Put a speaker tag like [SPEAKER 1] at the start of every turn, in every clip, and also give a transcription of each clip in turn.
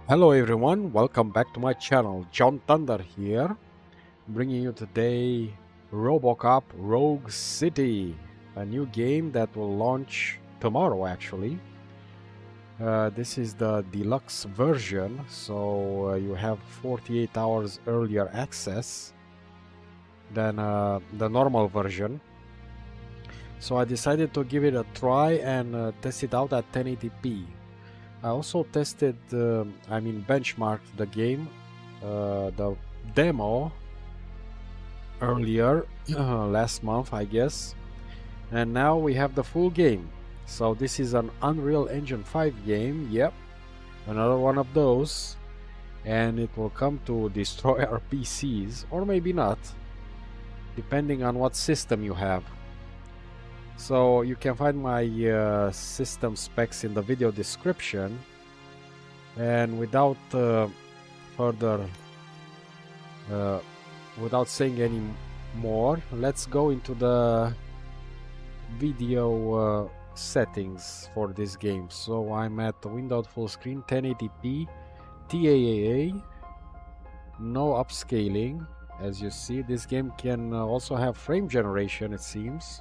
[SPEAKER 1] Hello everyone, welcome back to my channel. John Thunder here, bringing you today RoboCop Rogue City, a new game that will launch tomorrow actually. This is the deluxe version, so you have 48 hours earlier access than the normal version. So I decided to give it a try and test it out at 1080p. I also tested, benchmarked the game, the demo earlier, last month, I guess. And now we have the full game. So this is an Unreal Engine 5 game, yep, another one of those. And it will come to destroy our PCs, or maybe not, depending on what system you have. So you can find my system specs in the video description. And without without saying any more, let's go into the video settings for this game. So I'm at the windowed full screen, 1080p, DLAA, no upscaling. As you see, this game can also have frame generation, it seems.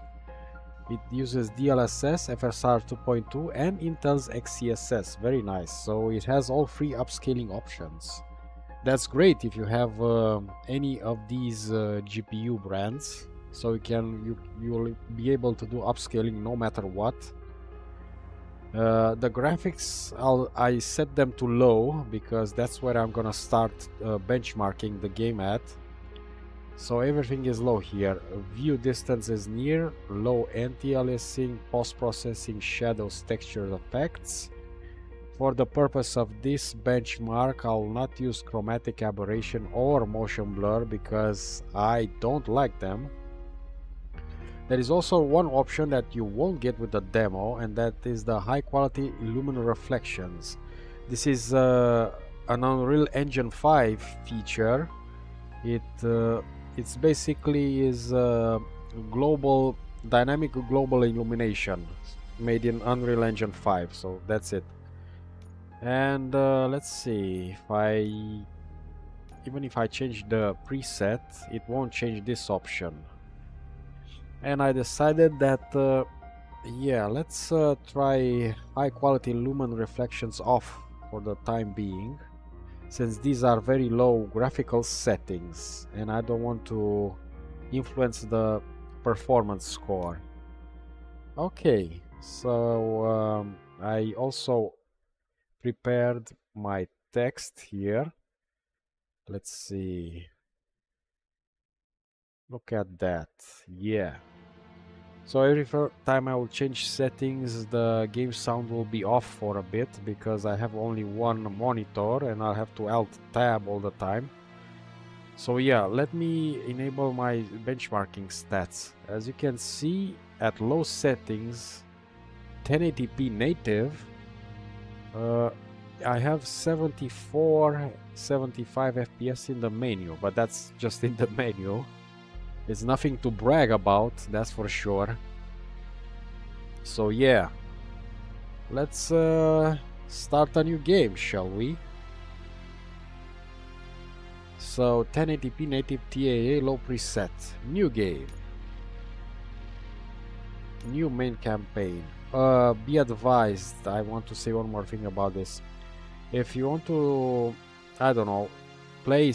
[SPEAKER 1] It uses DLSS, FSR 2.2 and Intel's XeSS. Very nice. So it has all three upscaling options. That's great if you have any of these GPU brands. So you will be able to do upscaling no matter what. The graphics, I set them to low because that's where I'm gonna start benchmarking the game at. So everything is low here. View distance is near, low anti-aliasing, post-processing, shadows, textures, effects. For the purpose of this benchmark, I'll not use chromatic aberration or motion blur because I don't like them. There is also one option that you won't get with the demo, and that is the high quality Lumen reflections. This is an Unreal Engine 5 feature. It's basically is global dynamic global illumination made in Unreal Engine 5, so that's it. And let's see, even if I change the preset, it won't change this option. And I decided that yeah, let's try high quality Lumen reflections off for the time being, since these are very low graphical settings and I don't want to influence the performance score. Okay, so I also prepared my text here. Let's see. Look at that. Yeah. So every time I will change settings, the game sound will be off for a bit because I have only one monitor and I'll have to Alt Tab all the time. So yeah, let me enable my benchmarking stats. As you can see, at low settings, 1080p native, I have 74, 75 FPS in the menu, but that's just in the menu. It's nothing to brag about, that's for sure. So yeah, let's start a new game, shall we? So 1080p native DLAA low preset, new game, new main campaign. Be advised, I want to say one more thing about this. If you want to, I don't know, play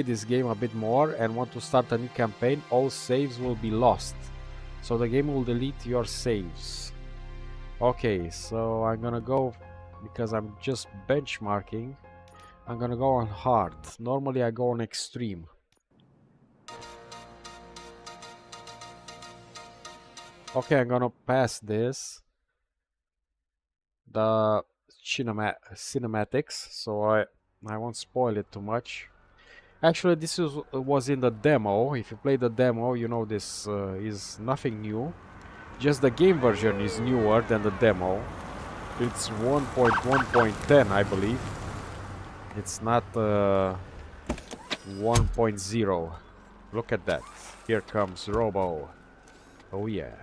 [SPEAKER 1] this game a bit more and want to start a new campaign, all saves will be lost. So the game will delete your saves. Okay, so I'm gonna go, because I'm just benchmarking, I'm gonna go on hard. Normally I go on extreme. Okay, I'm gonna pass this, the cinematics, so I won't spoil it too much. Actually, this was in the demo. If you play the demo, you know this is nothing new. Just the game version is newer than the demo. It's 1.1.10, I believe. It's not 1.0. Look at that. Here comes Robo. Oh yeah.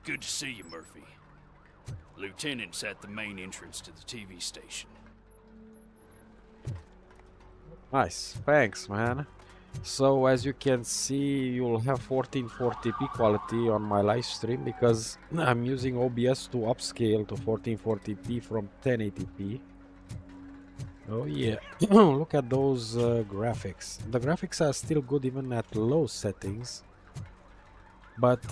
[SPEAKER 2] Good to see you, Murphy. Lieutenant's at the main entrance to the TV station.
[SPEAKER 1] Nice, thanks, man. So as you can see, you'll have 1440p quality on my live stream because I'm using OBS to upscale to 1440p from 1080p. Oh yeah, look at those graphics. The graphics are still good even at low settings. But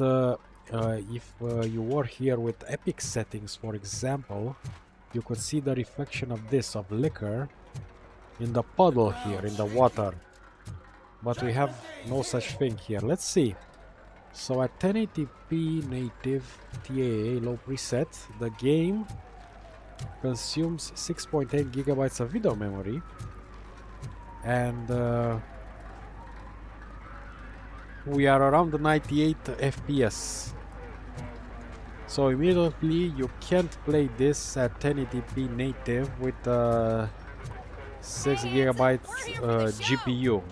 [SPEAKER 1] if you were here with epic settings, for example, you could see the reflection of this, of liquor, in the puddle here, in the water. But we have no such thing here. Let's see. So at 1080p native DLAA low preset, the game consumes 6.8 gigabytes of video memory, and we are around the 98 FPS. So immediately you can't play this at 1080p native with 6 gigabyte GPU.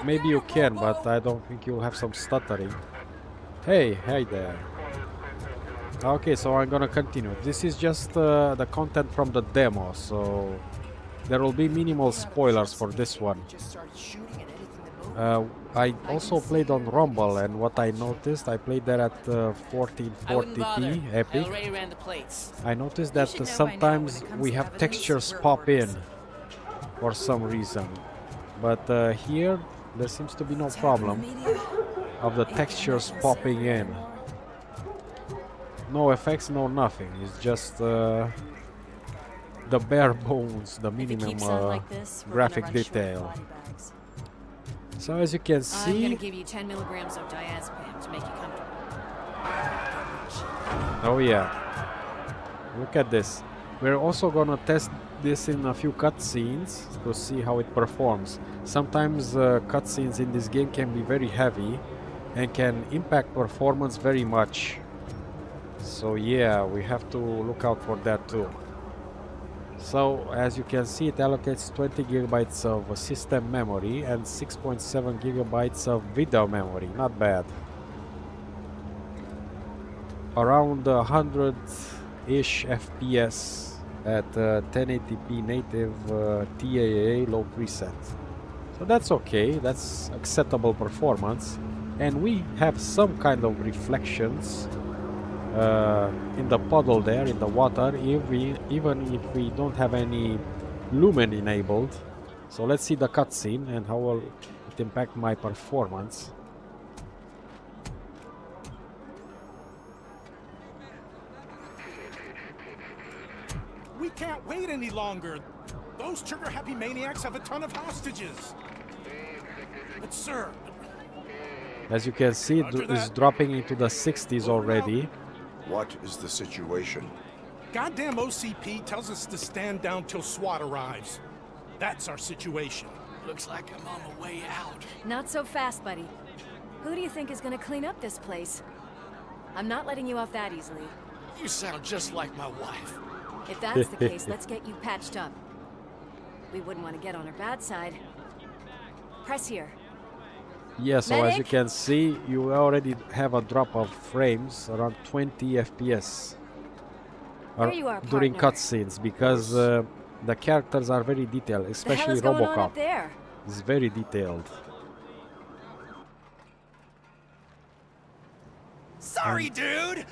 [SPEAKER 1] Maybe you can, but I don't think you'll have some stuttering. Hey there. Okay, so I'm gonna continue. This is just the content from the demo, so there will be minimal spoilers for this one. I also played on Rumble, and what I noticed, I played that at 1440p epic. I noticed that sometimes we have textures pop in for some reason, but here there seems to be no problem of the textures popping in. No effects, no nothing. It's just the bare bones, the minimum graphic detail. So as you can see,
[SPEAKER 3] I'm gonna give you 10 milligrams of diazepam to make you comfortable.
[SPEAKER 1] oh yeah, look at this. We're also gonna test this in a few cutscenes to see how it performs. Sometimes cutscenes in this game can be very heavy and can impact performance very much. So yeah, we have to look out for that too. So as you can see, it allocates 20 gigabytes of system memory and 6.7 gigabytes of video memory. Not bad. Around 100-ish FPS at 1080p native DLAA low preset. So that's okay, that's acceptable performance. And we have some kind of reflections in the puddle there, in the water, even if we don't have any Lumen enabled. So let's see the cutscene and how will it impact my performance.
[SPEAKER 4] We can't wait any longer. Those trigger-happy maniacs have a ton of hostages. But sir...
[SPEAKER 1] As you can see, it is dropping into the 60s already.
[SPEAKER 5] What is the situation?
[SPEAKER 4] Goddamn OCP tells us to stand down till SWAT arrives. That's our situation.
[SPEAKER 2] Looks like I'm on the way out.
[SPEAKER 3] Not so fast, buddy. Who do you think is gonna clean up this place? I'm not letting you off that easily.
[SPEAKER 2] You sound just like my wife.
[SPEAKER 3] If that's the case, let's get you patched up. We wouldn't want to get on her bad side. Press here.
[SPEAKER 1] Yeah, so as you can see, you already have a drop of frames around 20 FPS during cutscenes, because the characters are very detailed, especially RoboCop. It's very detailed.
[SPEAKER 6] Sorry, dude!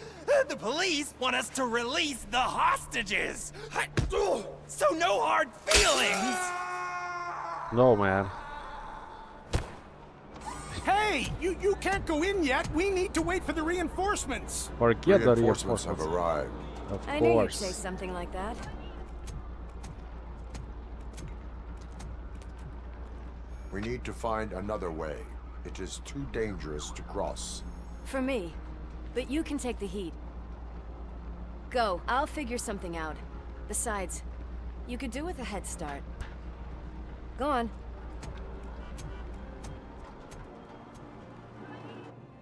[SPEAKER 6] The police want us to release the hostages! So no hard feelings!
[SPEAKER 1] No, man.
[SPEAKER 4] Hey! You can't go in yet! We need to wait for the reinforcements!
[SPEAKER 1] Forget the
[SPEAKER 5] Reinforcements have arrived.
[SPEAKER 1] Of
[SPEAKER 3] I knew you'd
[SPEAKER 1] course.
[SPEAKER 3] say something like that.
[SPEAKER 5] We need to find another way. It is too dangerous to cross.
[SPEAKER 3] For me. But you can take the heat. Go. I'll figure something out. Besides, you could do with a head start. Go on.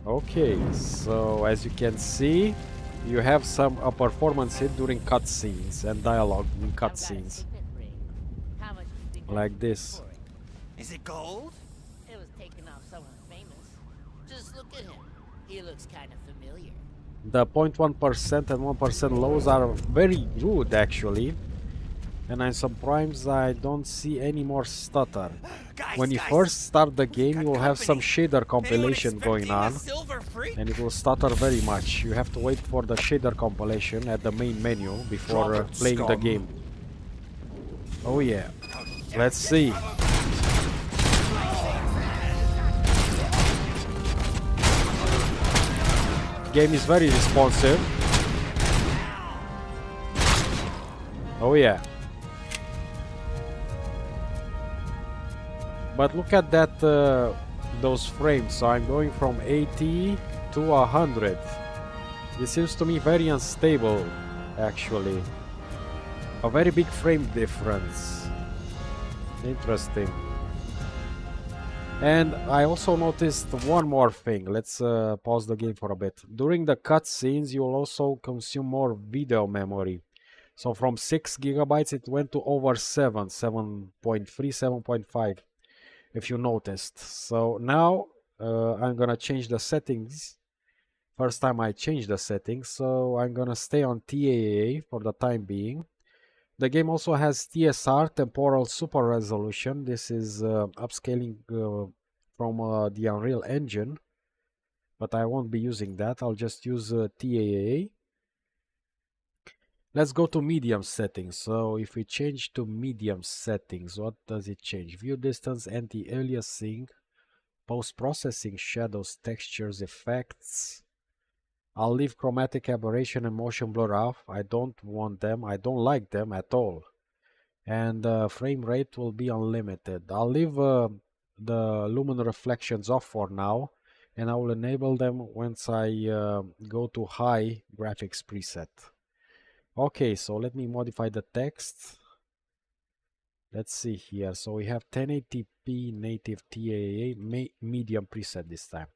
[SPEAKER 1] Okay, so as you can see, you have some performance hit during cutscenes and dialogue in cutscenes. Like this.
[SPEAKER 6] Is it gold?
[SPEAKER 7] It was taken off someone famous. Just look at him. He looks kind of familiar.
[SPEAKER 1] The 0.1% and 1% lows are very good actually. And I'm surprised I don't see any more stutter. When you first start the game, you will have some shader compilation going on, and it will stutter very much. You have to wait for the shader compilation at the main menu before playing the game. Oh yeah, let's see. Game is very responsive. Oh yeah. But look at that, those frames. So I'm going from 80 to 100. This seems to me very unstable, actually. A very big frame difference. Interesting. And I also noticed one more thing. Let's pause the game for a bit. During the cutscenes, you'll also consume more video memory. So from 6 gigabytes, it went to over 7, 7.3, 7.5. If you noticed. So now I'm gonna change the settings. First time I changed the settings, so I'm gonna stay on DLAA for the time being. The game also has TSR, temporal super resolution. This is upscaling from the Unreal Engine, but I won't be using that. I'll just use DLAA. Let's go to medium settings. So if we change to medium settings, what does it change? View distance, anti-aliasing, post-processing, shadows, textures, effects. I'll leave chromatic aberration and motion blur off. I don't want them. I don't like them at all. And frame rate will be unlimited. I'll leave the lumen reflections off for now, and I will enable them once I go to high graphics preset. Okay, so let me modify the text. Let's see here. So we have 1080p native DLAA medium preset this time.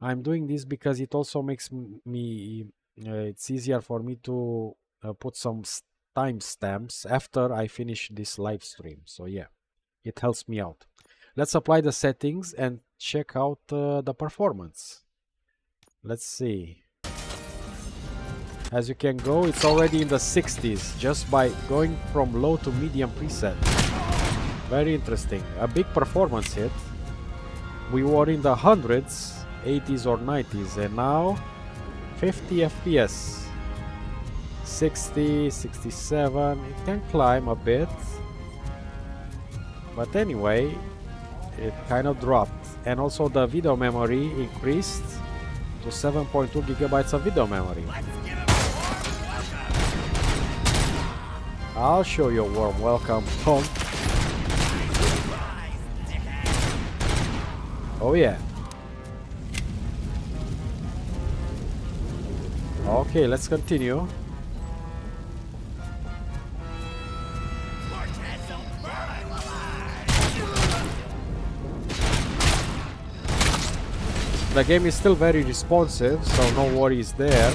[SPEAKER 1] I'm doing this because it also makes me it's easier for me to put some timestamps after I finish this live stream. So yeah, it helps me out. Let's apply the settings and check out the performance. Let's see. As you can go, it's already in the 60s just by going from low to medium preset. Very interesting. A big performance hit. We were in the hundreds, 80s or 90s, and now 50 FPS. 60, 67, it can climb a bit. But anyway, it kind of dropped. And also the video memory increased to 7.2 gigabytes of video memory. I'll show you a warm welcome home. Oh yeah. Okay, let's continue. The game is still very responsive, so no worries there.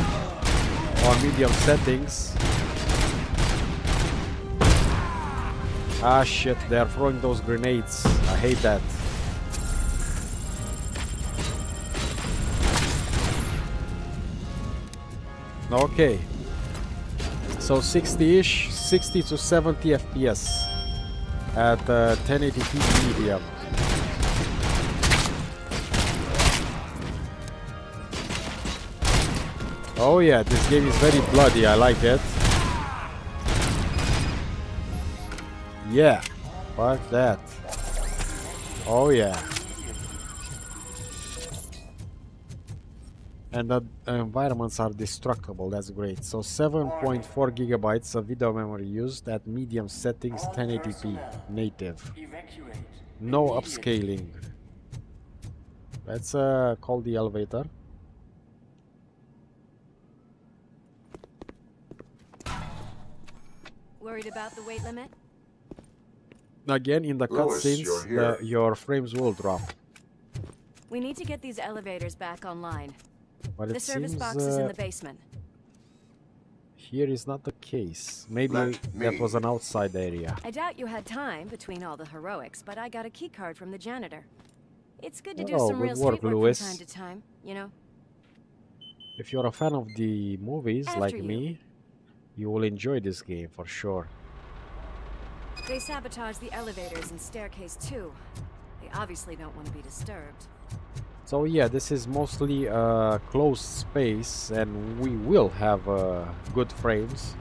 [SPEAKER 1] On medium settings. Ah shit, they're throwing those grenades. I hate that. Okay. So 60-ish, 60 to 70 FPS at 1080p medium. Oh yeah, this game is very bloody, I like it. Yeah, fuck that. Oh yeah. And the environments are destructible, that's great. So 7.4 gigabytes of video memory used at medium settings, 1080p native. No upscaling. Let's call the elevator.
[SPEAKER 3] Worried about the weight limit?
[SPEAKER 1] Again, in the cutscenes, your frames will drop.
[SPEAKER 3] We need to get these elevators back online.
[SPEAKER 1] But
[SPEAKER 3] The service box is in the basement.
[SPEAKER 1] Here is not the case. Maybe that was an outside area.
[SPEAKER 3] I doubt you had time between all the heroics, but I got a key card from the janitor. It's good to do
[SPEAKER 1] Oh,
[SPEAKER 3] some
[SPEAKER 1] good
[SPEAKER 3] real
[SPEAKER 1] work,
[SPEAKER 3] street work
[SPEAKER 1] Lewis.
[SPEAKER 3] from time to time, you know?
[SPEAKER 1] if you're a fan of the movies
[SPEAKER 3] After
[SPEAKER 1] like
[SPEAKER 3] you.
[SPEAKER 1] me, you will enjoy this game for sure.
[SPEAKER 3] They sabotage the elevators and staircase too. They obviously don't want to be disturbed.
[SPEAKER 1] So yeah, this is mostly a closed space and we will have good frames.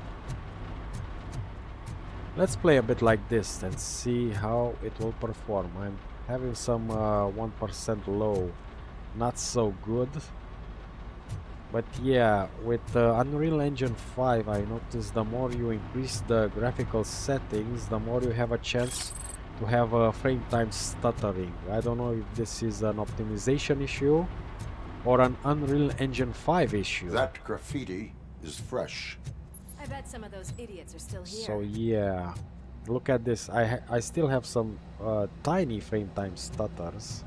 [SPEAKER 1] Let's play a bit like this and see how it will perform. I'm having some 1% low, not so good. But yeah, with Unreal Engine 5, I noticed the more you increase the graphical settings, the more you have a chance to have a frame time stuttering. I don't know if this is an optimization issue or an Unreal Engine 5 issue.
[SPEAKER 5] That graffiti is fresh.
[SPEAKER 3] I bet some of those idiots are still here.
[SPEAKER 1] So yeah, look at this. I still have some tiny frame time stutters,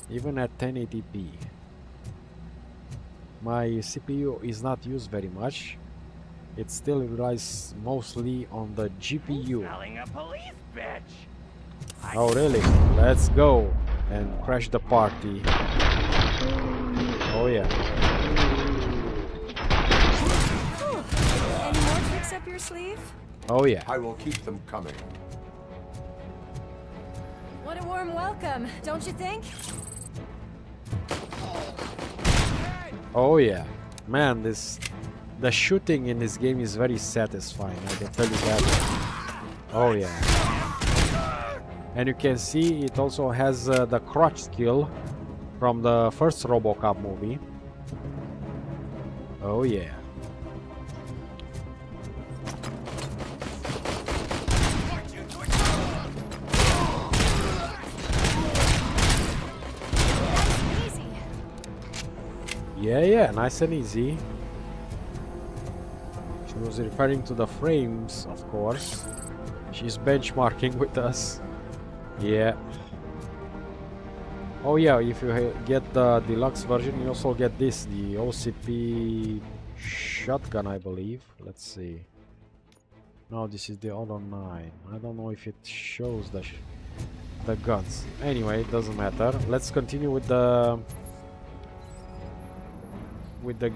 [SPEAKER 1] even at 1080p. My CPU is not used very much. It still relies mostly on the GPU.
[SPEAKER 6] Smelling a police bitch.
[SPEAKER 1] Oh really? Let's go and crash the party. Oh yeah.
[SPEAKER 3] Any more tricks up your sleeve?
[SPEAKER 1] Oh yeah.
[SPEAKER 5] I will keep them coming.
[SPEAKER 3] What a warm welcome, don't you think?
[SPEAKER 1] Oh yeah. Man, the shooting in this game is very satisfying, I can tell you that. Oh yeah. And you can see it also has the crotch skill from the first RoboCop movie. Oh yeah.
[SPEAKER 3] Easy.
[SPEAKER 1] Yeah, nice and easy. She was referring to the frames, of course. She's benchmarking with us. Yeah. Oh yeah, if you get the deluxe version, you also get this, the OCP shotgun, I believe. Let's see. No, this is the other 9. I don't know if it shows the guns. Anyway, it doesn't matter. Let's continue with the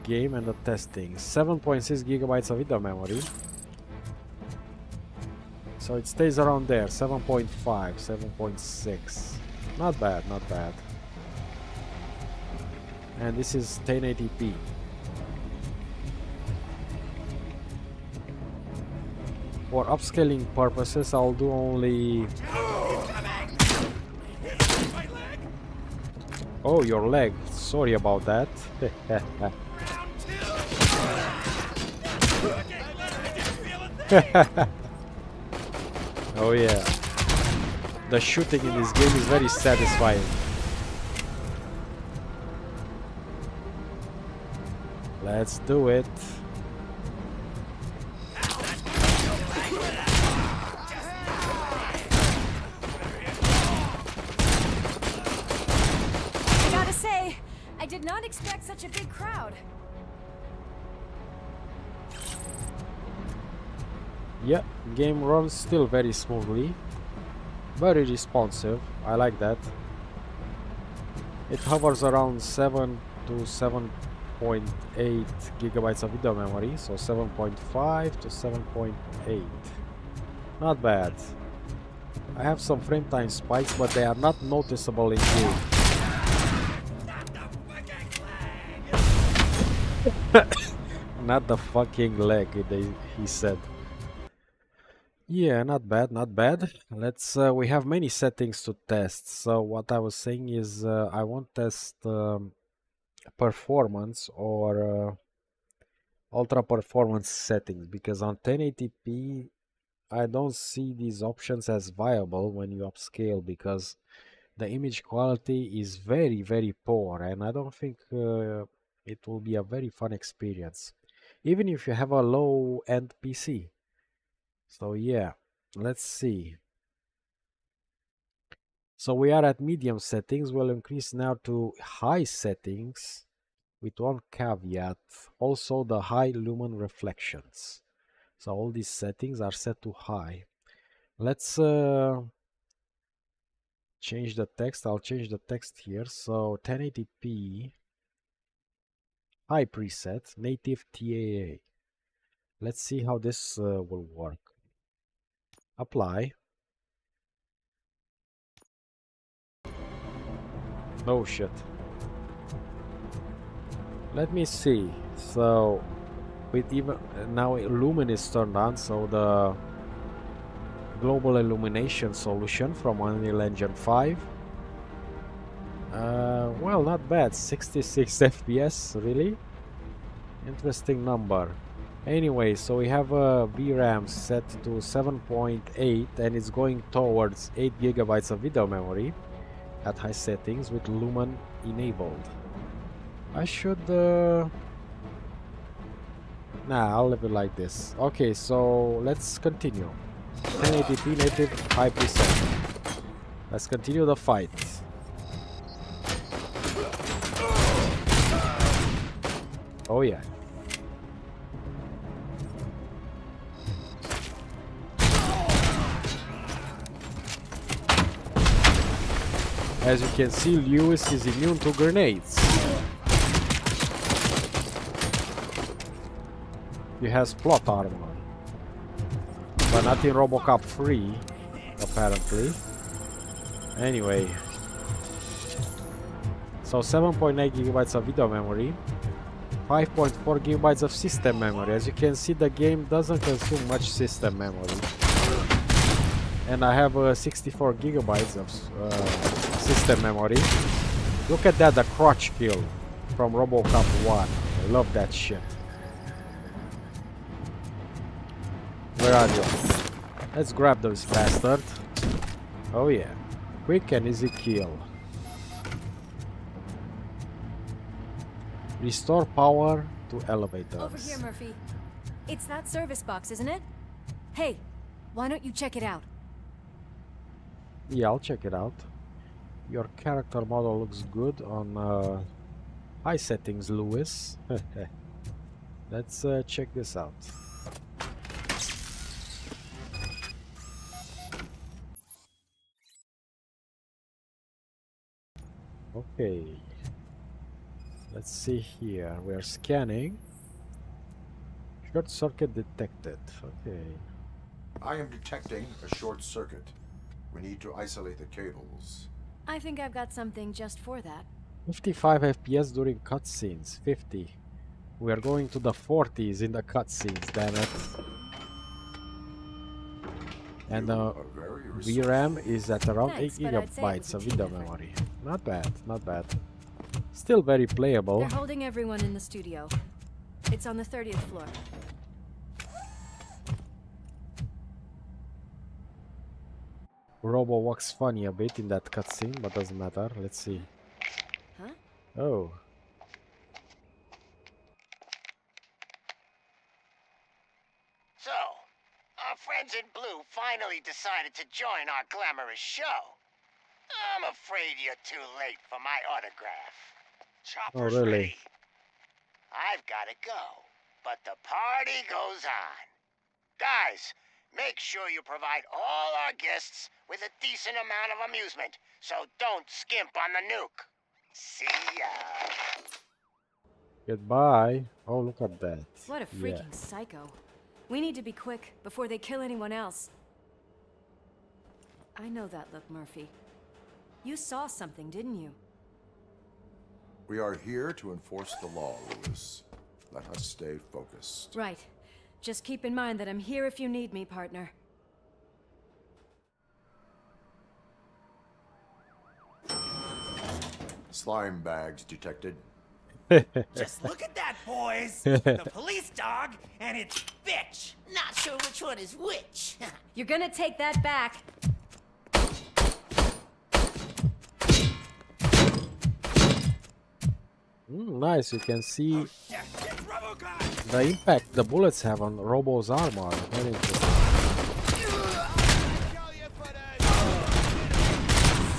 [SPEAKER 1] game and the testing. 7.6 gigabytes of video memory. So it stays around there, 7.5, 7.6. Not bad, not bad. And this is 1080p. For upscaling purposes, I'll do only... Oh, your leg. Sorry about that. Oh yeah. The shooting in this game is very satisfying. Let's do it.
[SPEAKER 3] I gotta say, I did not expect such a big crowd.
[SPEAKER 1] Yeah, game runs still very smoothly. Very responsive. I like that. It hovers around 7 to 7.8 gigabytes of video memory, so 7.5 to 7.8. Not bad. I have some frame time spikes, but they are not noticeable in game. Not the fucking leg, he said. Yeah, not bad, not bad. Let's we have many settings to test. So what I was saying is I won't test performance or ultra performance settings, because on 1080p I don't see these options as viable when you upscale, because the image quality is very poor, and I don't think it will be a very fun experience, even if you have a low-end PC. So yeah, let's see. So we are at medium settings. We'll increase now to high settings with one caveat, also the high lumen reflections. So all these settings are set to high. Let's change the text. I'll change the text here. So 1080p. High preset, native DLAA. Let's see how this will work. Apply. Oh shit. Let me see. So with even now Lumen is turned on, so the global illumination solution from Unreal Engine 5. Well, not bad. 66 FPS, really? Interesting number. Anyway, so we have a VRAM set to 7.8 and it's going towards 8 GB of video memory at high settings with Lumen enabled. I should nah, I'll leave it like this. Okay, so let's continue. 1080p native high preset. Let's continue the fight. Oh yeah. As you can see, Lewis is immune to grenades. He has plot armor, but not in RoboCop 3, apparently. Anyway, so 7.8 GB of video memory, 5.4 GB of system memory. As you can see, the game doesn't consume much system memory. And I have 64 GB of system memory. Look at that, the crotch kill from RoboCop 1. I love that shit. Where are you? Let's grab this bastard. Oh yeah. Quick and easy kill. Restore power to elevators.
[SPEAKER 3] Over here, Murphy. It's that service box, isn't it? Hey, why don't you check it out?
[SPEAKER 1] Yeah, I'll check it out. Your character model looks good on high settings, Lewis. Let's check this out. Okay. Let's see here. We are scanning. Short circuit detected. Okay.
[SPEAKER 5] I am detecting a short circuit. We need to isolate the cables.
[SPEAKER 3] I think I've got something just for that.
[SPEAKER 1] 55 FPS during cutscenes. 50. We are going to the 40s in the cutscenes, damn it. And VRAM is at around
[SPEAKER 3] Thanks,
[SPEAKER 1] 8
[SPEAKER 3] but I'd say it
[SPEAKER 1] gigabytes
[SPEAKER 3] was a
[SPEAKER 1] of
[SPEAKER 3] cheap
[SPEAKER 1] video
[SPEAKER 3] effort.
[SPEAKER 1] memory. Not bad, not bad. Still very playable.
[SPEAKER 3] They're holding everyone in the studio. It's on the 30th floor.
[SPEAKER 1] Robo walks funny a bit in that cutscene, but doesn't matter. Let's see.
[SPEAKER 3] Huh?
[SPEAKER 1] Oh.
[SPEAKER 7] So, our friends in blue finally decided to join our glamorous show. I'm afraid you're too late for my autograph. Chopper's
[SPEAKER 1] really?
[SPEAKER 7] ready. I've got to go, but the party goes on. Guys, make sure you provide all our guests with a decent amount of amusement, so don't skimp on the nuke. See ya.
[SPEAKER 1] Goodbye. Oh, look at that.
[SPEAKER 3] What a freaking psycho. We need to be quick before they kill anyone else. I know that look, Murphy. You saw something, didn't you?
[SPEAKER 5] We are here to enforce the law, Lewis. Let us stay focused.
[SPEAKER 3] Right. Just keep in mind that I'm here if you need me, partner.
[SPEAKER 5] Slime bags detected.
[SPEAKER 6] Just look at that, boys. The police dog and its bitch.
[SPEAKER 8] Not sure which one is which.
[SPEAKER 3] You're gonna take that back.
[SPEAKER 1] Nice, you can see
[SPEAKER 6] Shit, it's RoboCop.
[SPEAKER 1] the impact the bullets have on Robo's armor. Very interesting.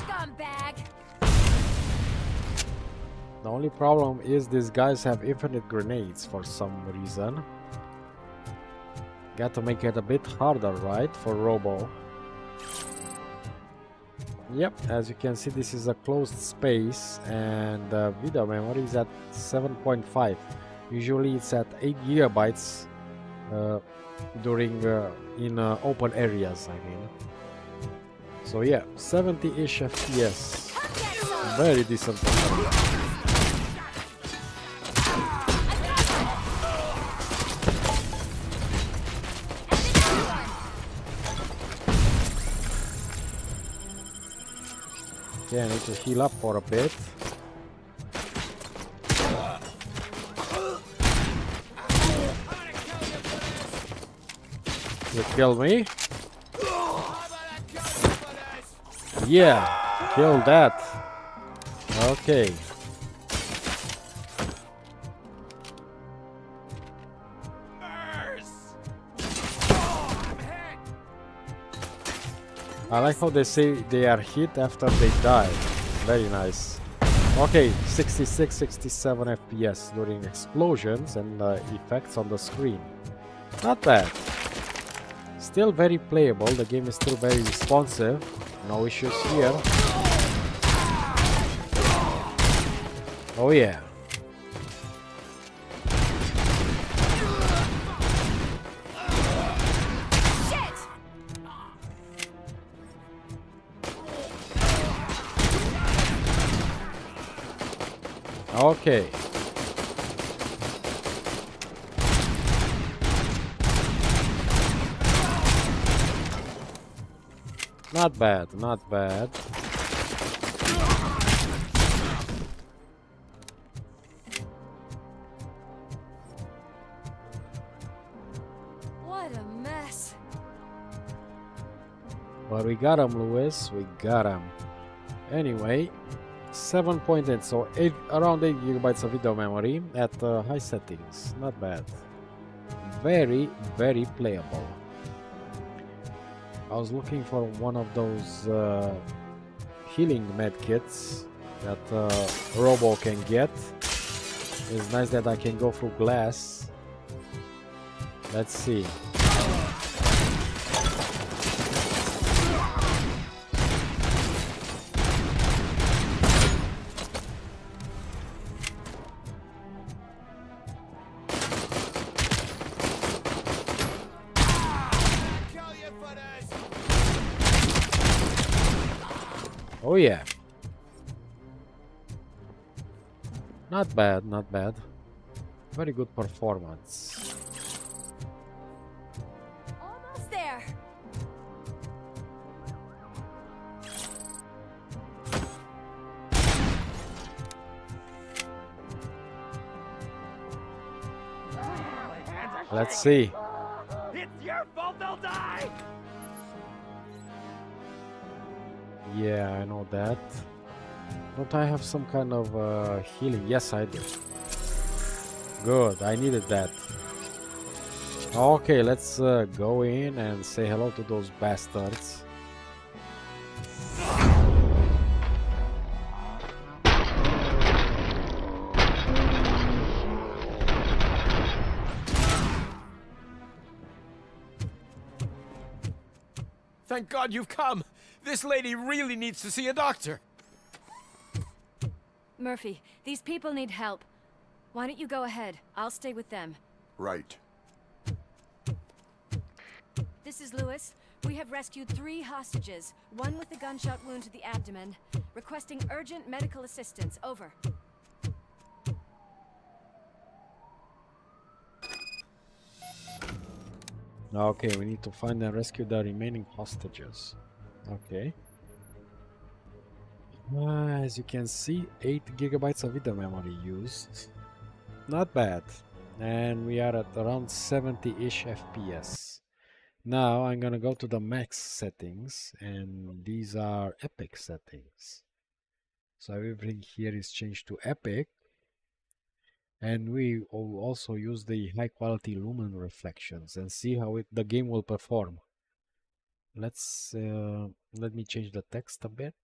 [SPEAKER 3] Scumbag!
[SPEAKER 1] The only problem is these guys have infinite grenades for some reason. Got to make it a bit harder, right, for Robo. Yep, as you can see, this is a closed space, and video memory is at 7.5. Usually it's at 8 gigabytes during in open areas, I mean. So yeah, 70-ish FPS, very decent performance. Okay, I need to heal up for a bit. You kill me? Yeah, kill that. Okay. I like how they say they are hit after they die. Very nice. Okay, 66, 67 FPS during explosions and effects on the screen. Not bad. Still very playable. The game is still very responsive. No issues here. Oh yeah. Okay. Not bad, not bad.
[SPEAKER 3] What a mess.
[SPEAKER 1] But we got him, Lewis. We got him. Anyway, 7.8, so around 8 gigabytes of video memory at high settings. Not bad. Very, very playable. I was looking for one of those healing medkits that Robo can get. It's nice that I can go through glass. Let's see. Oh yeah. Not bad, not bad. Very good performance.
[SPEAKER 3] Almost there.
[SPEAKER 1] Let's see.
[SPEAKER 6] It's your fault they'll die!
[SPEAKER 1] Yeah, I know that. Don't I have some kind of healing? Yes, I do. Good, I needed that. Okay, let's go in and say hello to those bastards.
[SPEAKER 6] Thank God you've come! This lady really needs to see a doctor!
[SPEAKER 3] Murphy, these people need help. Why don't you go ahead? I'll stay with them.
[SPEAKER 5] Right.
[SPEAKER 3] This is Lewis. We have rescued 3 hostages, one with a gunshot wound to the abdomen, requesting urgent medical assistance. Over.
[SPEAKER 1] Okay, we need to find and rescue the remaining hostages. Okay. As you can see, 8 gigabytes of video memory used. Not bad. And we are at around 70-ish FPS. Now I'm gonna go to the max settings, and these are epic settings. So everything here is changed to epic. And we will also use the high quality Lumen reflections and see how the game will perform. Let me change the text a bit.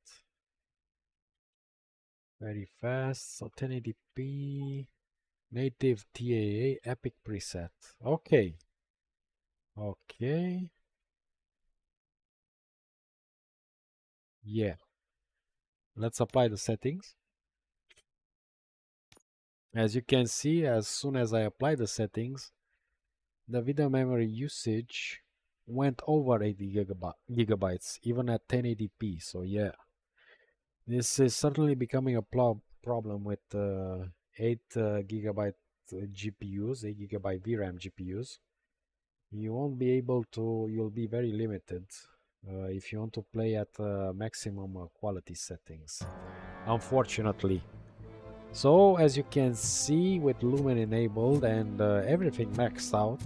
[SPEAKER 1] Very fast. So 1080p native DLAA epic preset. Okay. Okay. Yeah. Let's apply the settings. As you can see, as soon as I apply the settings, the video memory usage went over 80 gigabytes, even at 1080p. So yeah, this is certainly becoming a problem with 8 gigabyte GPUs, 8 gigabyte VRAM GPUs. You won't be able to, you'll be very limited if you want to play at maximum quality settings, unfortunately. So as you can see, with Lumen enabled and everything maxed out,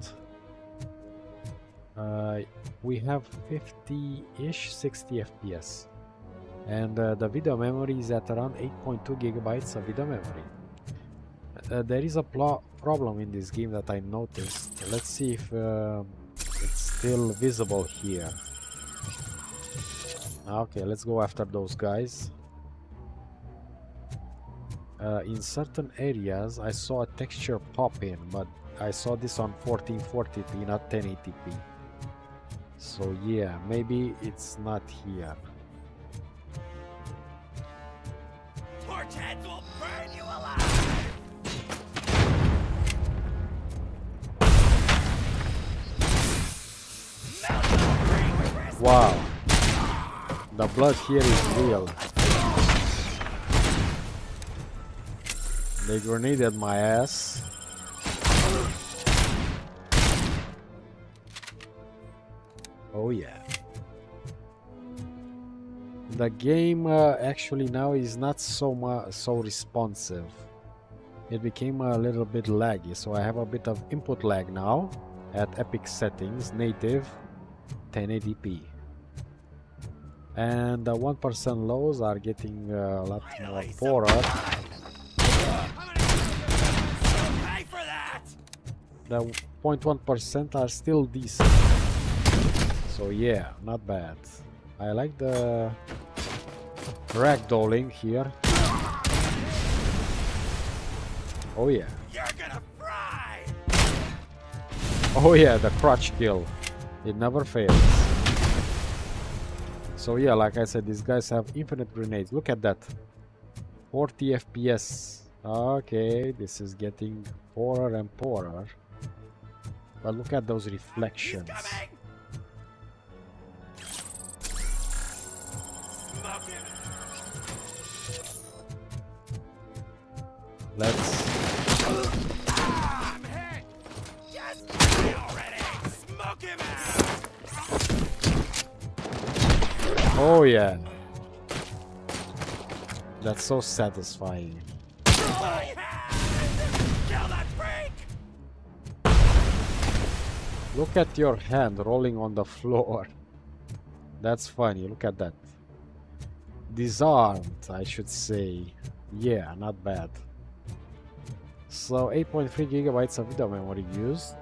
[SPEAKER 1] we have 50-ish 60 FPS, and the video memory is at around 8.2 gigabytes of video memory. There is a problem in this game that I noticed. Let's see if it's still visible here. Okay, let's go after those guys. In certain areas I saw a texture pop in, but I saw this on 1440p, not 1080p. So yeah, maybe it's not here.
[SPEAKER 6] Torch heads will burn you alive!
[SPEAKER 1] Wow, the blood here is real. They grenaded my ass. Oh yeah. The game actually now is not so responsive. It became a little bit laggy, so I have a bit of input lag now at Epic Settings, native 1080p. And the 1% lows are getting a lot more poorer. The 0.1% are still decent. So yeah, not bad. I like the ragdolling here. Oh yeah.
[SPEAKER 6] You're gonna fry!
[SPEAKER 1] Oh yeah, the crotch kill. It never fails. So yeah, like I said, these guys have infinite grenades. Look at that. 40 FPS. Okay, this is getting poorer and poorer. But look at those reflections. Let's...
[SPEAKER 6] I'm hit! Just die already! Smoke him out!
[SPEAKER 1] Oh yeah. That's so satisfying.
[SPEAKER 6] My hand! Kill that freak!
[SPEAKER 1] Look at your hand rolling on the floor. That's funny, look at that. Disarmed, I should say. Yeah, not bad. So 8.3 gigabytes of video memory used,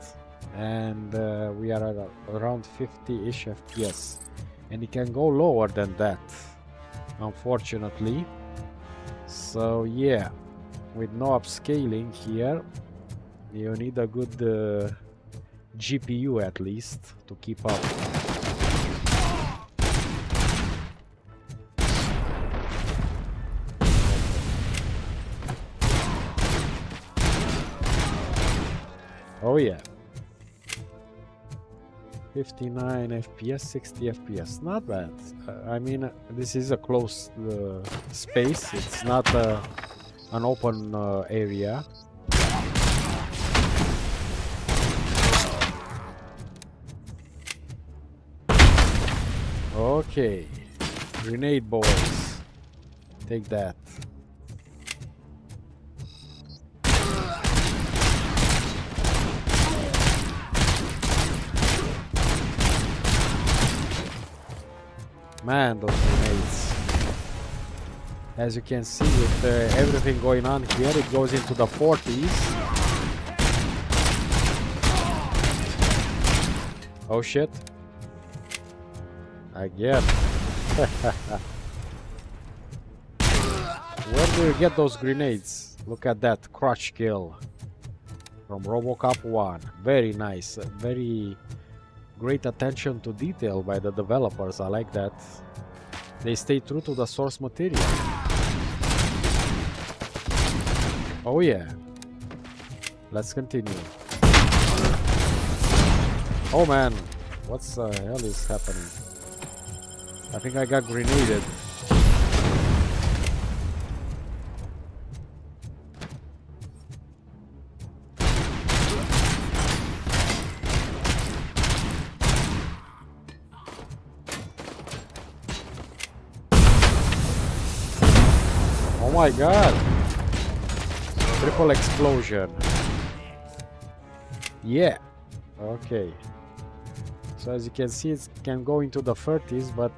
[SPEAKER 1] and we are at around 50-ish FPS, and it can go lower than that, unfortunately. So yeah, with no upscaling here, you need a good GPU at least to keep up. Oh yeah, 59 FPS, 60 FPS, not bad. I mean, this is a closed space, it's not an open area. Okay, grenade boys, take that. Man, those grenades. As you can see, with everything going on here, it goes into the 40s. Oh shit. Again. Where do you get those grenades? Look at that crotch kill from RoboCop 1. Very nice. Very great attention to detail by the developers. I like that. They stay true to the source material. Oh yeah. Let's continue. Oh man, what's the hell is happening? I think I got grenaded. Oh my god! Triple explosion. Yeah. Okay. So as you can see, it can go into the 30s, but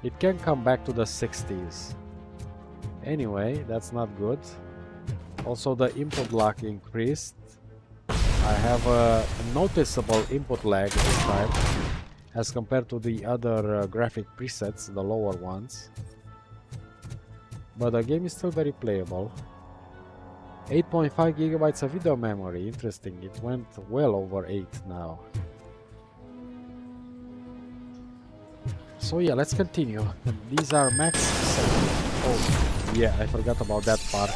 [SPEAKER 1] it can come back to the 60s. Anyway, that's not good. Also, the input lag increased. I have a noticeable input lag this time as compared to the other graphic presets, the lower ones. But the game is still very playable. 8.5 gigabytes of video memory, interesting. It went well over 8 now. So yeah, let's continue. These are max. Oh yeah, I forgot about that part.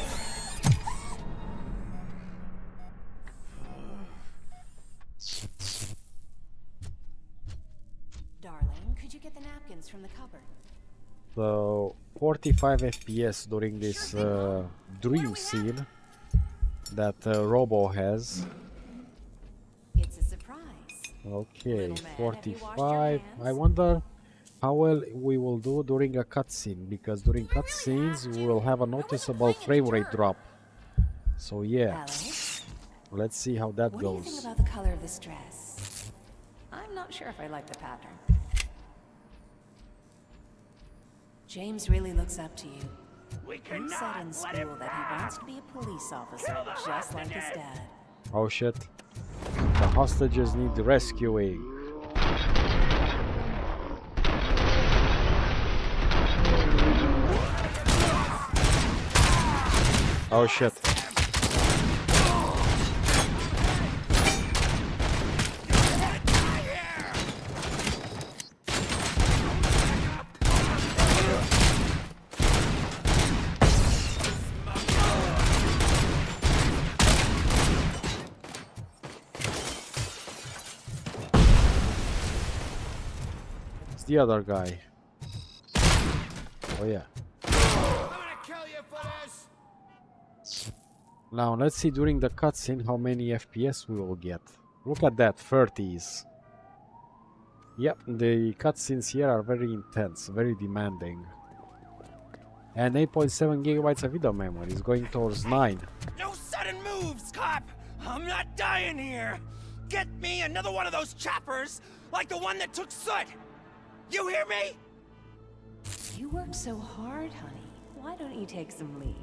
[SPEAKER 3] Darling, could you get the napkins from the cupboard?
[SPEAKER 1] So 45 FPS during this dream scene that Robo has.
[SPEAKER 3] It's a surprise.
[SPEAKER 1] Okay,
[SPEAKER 3] Little man, have you washed your
[SPEAKER 1] 45. I
[SPEAKER 3] hands?
[SPEAKER 1] wonder how well we will do during a cutscene, because during cutscenes we will have a noticeable frame rate drop. So yeah,
[SPEAKER 3] Alex,
[SPEAKER 1] let's see how that
[SPEAKER 3] what do you think
[SPEAKER 1] goes.
[SPEAKER 3] about the color of this dress? I'm not sure if I like the pattern. James really looks up to you. He said in school that he wants to be a police officer, just like his dad.
[SPEAKER 1] Oh shit. The hostages need rescuing. Oh shit. It's the other guy. Oh yeah. Now let's see during the cutscene how many FPS we will get. Look at that, 30s. Yep, the cutscenes here are very intense, very demanding. And 8.7 gigabytes of video memory is going towards 9.
[SPEAKER 6] No sudden moves, cop! I'm not dying here! Get me another one of those choppers, like the one that took Soot! You hear me?
[SPEAKER 3] You worked so hard, honey. Why don't you take some leave?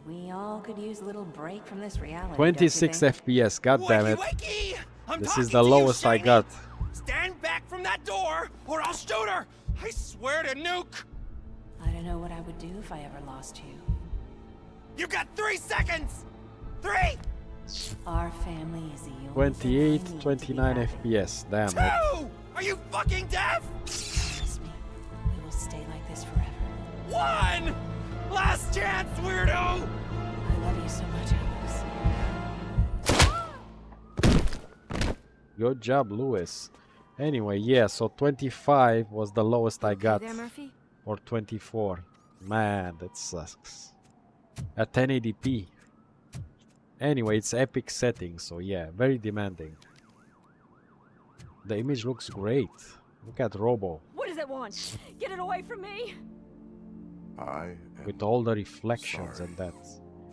[SPEAKER 3] We all could use a little break from this reality.
[SPEAKER 1] 26 FPS, god damn it.
[SPEAKER 6] Wakey, wakey! I'm
[SPEAKER 1] This
[SPEAKER 6] talking
[SPEAKER 1] is the
[SPEAKER 6] to
[SPEAKER 1] lowest
[SPEAKER 6] you,
[SPEAKER 1] I
[SPEAKER 6] Shiny.
[SPEAKER 1] got.
[SPEAKER 6] Stand back from that door, or I'll shoot her! I swear to nuke!
[SPEAKER 3] I don't know what I would do if I ever lost you.
[SPEAKER 6] You got 3 seconds! 3!
[SPEAKER 3] Our family is the only
[SPEAKER 1] 28,
[SPEAKER 3] thing I need to be
[SPEAKER 1] 29
[SPEAKER 3] happy.
[SPEAKER 1] FPS, damn it.
[SPEAKER 6] 2! Are you fucking deaf?
[SPEAKER 3] Trust me, we will stay like this forever.
[SPEAKER 6] 1! Last chance, weirdo!
[SPEAKER 3] I love you so much, Alex.
[SPEAKER 1] Good job, Lewis. Anyway, yeah, so 25 was the lowest I got.
[SPEAKER 3] There, Murphy?
[SPEAKER 1] Or 24. Man, that sucks. At 1080p. Anyway, it's epic settings, so yeah, very demanding. The image looks great. Look at Robo.
[SPEAKER 9] What does it want? Get it away from me!
[SPEAKER 5] I
[SPEAKER 1] With
[SPEAKER 5] am
[SPEAKER 1] all the reflections
[SPEAKER 5] sorry.
[SPEAKER 1] and that.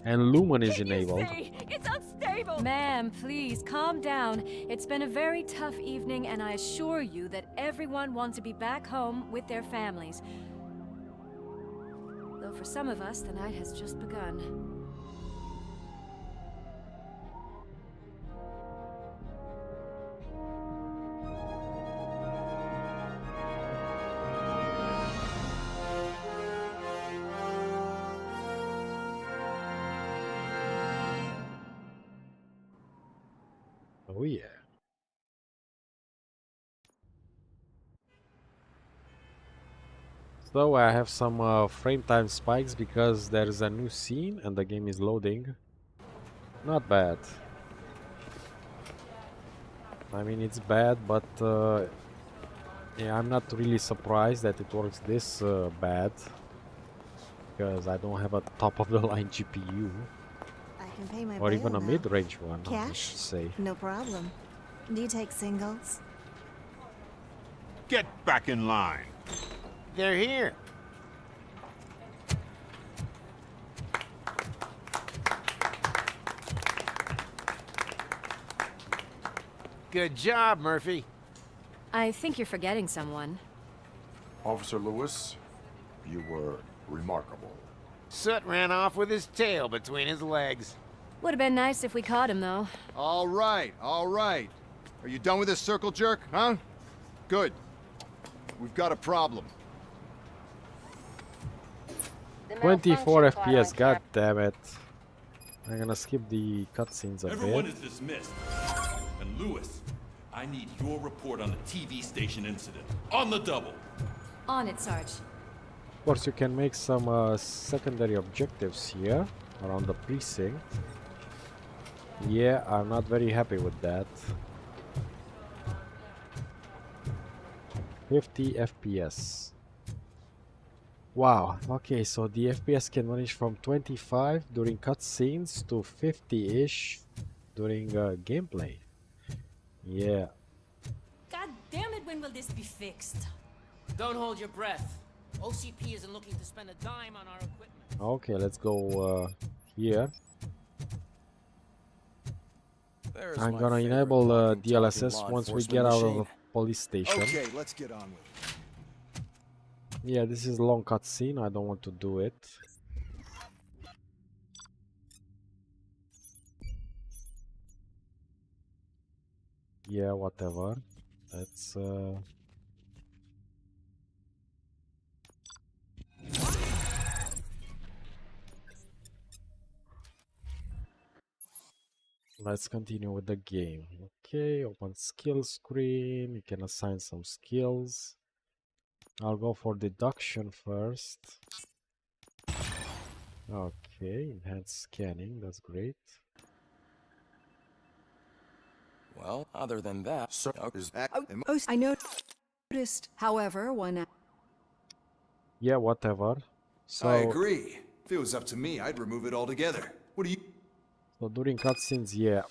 [SPEAKER 1] And Lumen is
[SPEAKER 9] Can you
[SPEAKER 1] enabled.
[SPEAKER 9] see? It's unstable!
[SPEAKER 3] Ma'am, please calm down. It's been a very tough evening, and I assure you that everyone wants to be back home with their families. Though for some of us, the night has just begun.
[SPEAKER 1] Oh yeah. So I have some frame time spikes because there is a new scene and the game is loading. Not bad. I mean, it's bad, but yeah, I'm not really surprised that it works this bad, because I don't have a top-of-the-line GPU,
[SPEAKER 10] I can pay my
[SPEAKER 1] or
[SPEAKER 10] bail
[SPEAKER 1] even a
[SPEAKER 10] now.
[SPEAKER 1] mid-range one, I
[SPEAKER 10] Cash?
[SPEAKER 1] should say.
[SPEAKER 10] No problem. Do you take singles?
[SPEAKER 11] Get back in line.
[SPEAKER 6] They're here. Good job, Murphy.
[SPEAKER 3] I think you're forgetting someone.
[SPEAKER 5] Officer Lewis, you were remarkable.
[SPEAKER 6] Soot ran off with his tail between his legs.
[SPEAKER 3] Would have been nice if we caught him, though.
[SPEAKER 11] All right, all right. Are you done with this circle jerk, huh? Good. We've got a problem.
[SPEAKER 1] 24 FPS, god damn it. I'm gonna skip the cutscenes a
[SPEAKER 12] Everyone
[SPEAKER 1] bit.
[SPEAKER 12] is dismissed. And Lewis, I need your report on the TV station incident. On the double.
[SPEAKER 3] On it, Sarge.
[SPEAKER 1] Of course, you can make some secondary objectives here around the precinct. Yeah, I'm not very happy with that. 50 FPS. Wow, okay, so the FPS can range from 25 during cutscenes to 50-ish during gameplay. Yeah.
[SPEAKER 9] God damn it, when will this be fixed?
[SPEAKER 8] Don't hold your breath. OCP isn't looking to spend a dime on our equipment.
[SPEAKER 1] Okay, let's go here. I'm gonna enable DLSS once we get out of the police station.
[SPEAKER 11] Okay, let's get on with it.
[SPEAKER 1] Yeah, this is a long cutscene. I don't want to do it. Yeah, whatever. Let's let's continue with the game. Okay, open skill screen. You can assign some skills. I'll go for deduction first. Okay, enhanced scanning, that's great.
[SPEAKER 6] Well, other than that...
[SPEAKER 5] Sir, is that
[SPEAKER 10] I noticed, however, one...
[SPEAKER 1] Yeah, whatever. So,
[SPEAKER 11] I agree. If it was up to me, I'd remove it altogether. What do you...
[SPEAKER 1] so during cutscenes, yeah,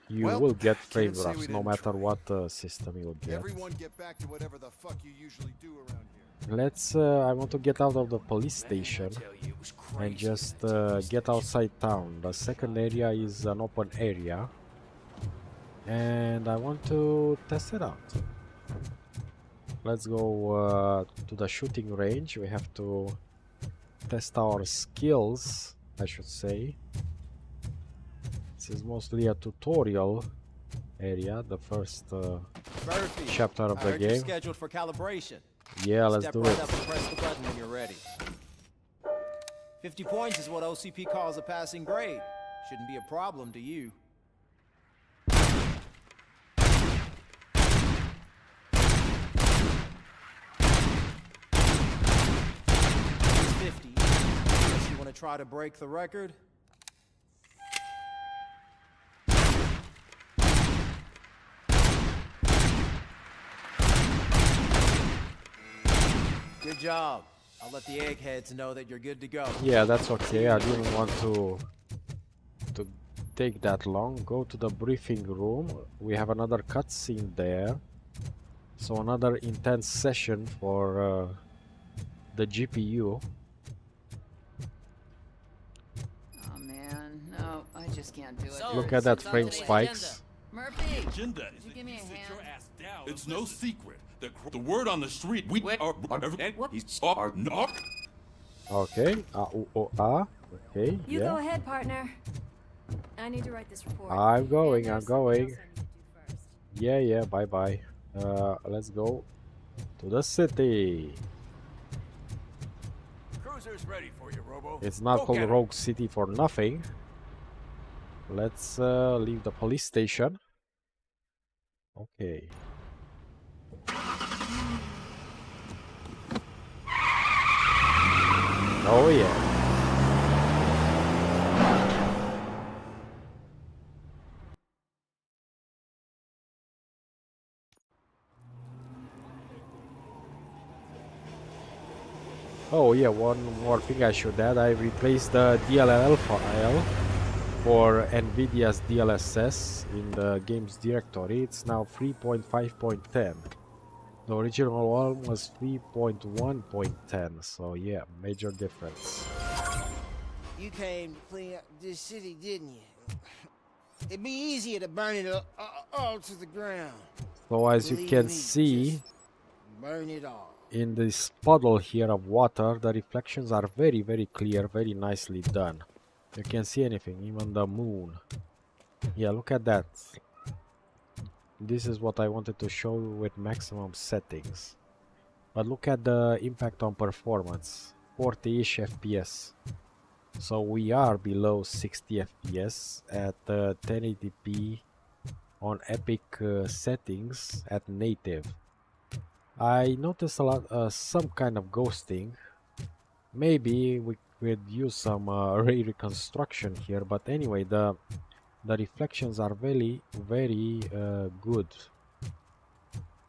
[SPEAKER 1] you
[SPEAKER 11] Well,
[SPEAKER 1] will get
[SPEAKER 11] can't
[SPEAKER 1] frame
[SPEAKER 11] say
[SPEAKER 1] drops
[SPEAKER 11] we
[SPEAKER 1] no
[SPEAKER 11] didn't
[SPEAKER 1] matter
[SPEAKER 11] try.
[SPEAKER 1] what system you'll get.
[SPEAKER 11] Everyone get back to whatever the fuck you usually do around here.
[SPEAKER 1] Let's, I want to get out of the police station and just get outside town. The second area is an open area and I want to test it out. Let's go to the shooting range. We have to test our skills, I should say. This is mostly a tutorial area, the first chapter of the game.
[SPEAKER 6] Scheduled for calibration.
[SPEAKER 1] Yeah, let's do it.
[SPEAKER 6] Up and press the button when you're ready. 50 points is what OCP calls a passing grade. Shouldn't be a problem to you. 50. Unless you want to try to break the record. Good job. I'll let the eggheads know that you're good to go.
[SPEAKER 1] Yeah, that's okay. I didn't want to take that long. Go to the briefing room. We have another cutscene there. So another intense session for the GPU.
[SPEAKER 9] Oh man, no, I just can't do it.
[SPEAKER 8] So,
[SPEAKER 1] Look at that
[SPEAKER 8] what's on
[SPEAKER 1] frame
[SPEAKER 8] today's
[SPEAKER 1] spikes.
[SPEAKER 9] Murphy!
[SPEAKER 12] Agenda is
[SPEAKER 9] you
[SPEAKER 12] that
[SPEAKER 9] give me
[SPEAKER 12] you
[SPEAKER 9] a
[SPEAKER 12] sit
[SPEAKER 9] hand?
[SPEAKER 12] your ass down. It's no secret. The word on the street, we
[SPEAKER 8] Wait.
[SPEAKER 12] are...
[SPEAKER 8] Whoops.
[SPEAKER 12] No.
[SPEAKER 1] Okay. Okay.
[SPEAKER 3] You
[SPEAKER 1] Yeah.
[SPEAKER 3] go ahead, partner. I need to write this report.
[SPEAKER 1] I'm going.
[SPEAKER 3] And
[SPEAKER 1] I'm
[SPEAKER 3] there's something
[SPEAKER 1] going.
[SPEAKER 3] else I need to do first.
[SPEAKER 1] Yeah. Yeah. Bye. Bye. Let's go to the city.
[SPEAKER 6] Cruiser's ready for you, Robo.
[SPEAKER 1] It's not
[SPEAKER 6] Go
[SPEAKER 1] called
[SPEAKER 6] get 'em.
[SPEAKER 1] Rogue City for nothing. Let's leave the police station. Okay. Oh yeah. Oh yeah, one more thing I should add. I replaced the DLLL file for Nvidia's DLSS in the game's directory. It's now 3.5.10. The original one was 3.1.10, so yeah, major difference.
[SPEAKER 6] You came to clean up this city, didn't you? It'd be easier to burn it all to the ground.
[SPEAKER 1] So as you can see,
[SPEAKER 6] burn it all.
[SPEAKER 1] in this puddle here of water, the reflections are very, very clear, very nicely done. You can see anything, even the moon. Yeah, look at that. This is what I wanted to show with maximum settings. But look at the impact on performance, 40-ish FPS. So we are below 60 FPS at 1080p on epic settings at native. I noticed a lot, some kind of ghosting. Maybe we could use some ray reconstruction here, but anyway, the reflections are very good.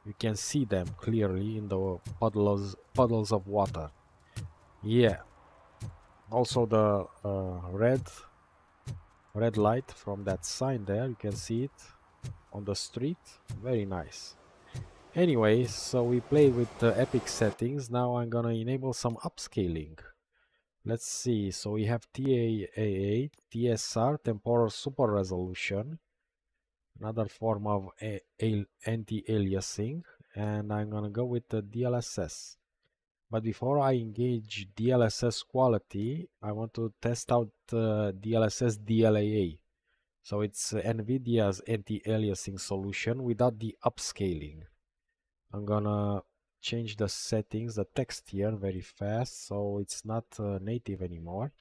[SPEAKER 1] You can see them clearly in the puddles of water. Yeah. Also the red light from that sign there, you can see it on the street. Very nice. Anyway, so we played with the epic settings. Now I'm gonna enable some upscaling. Let's see. So we have DLAA, TSR, temporal super resolution, another form of anti-aliasing, and I'm gonna go with the DLSS. But before I engage DLSS quality, I want to test out DLSS DLAA. So it's Nvidia's anti-aliasing solution without the upscaling. I'm gonna change the settings, the text here very fast, so it's not native anymore.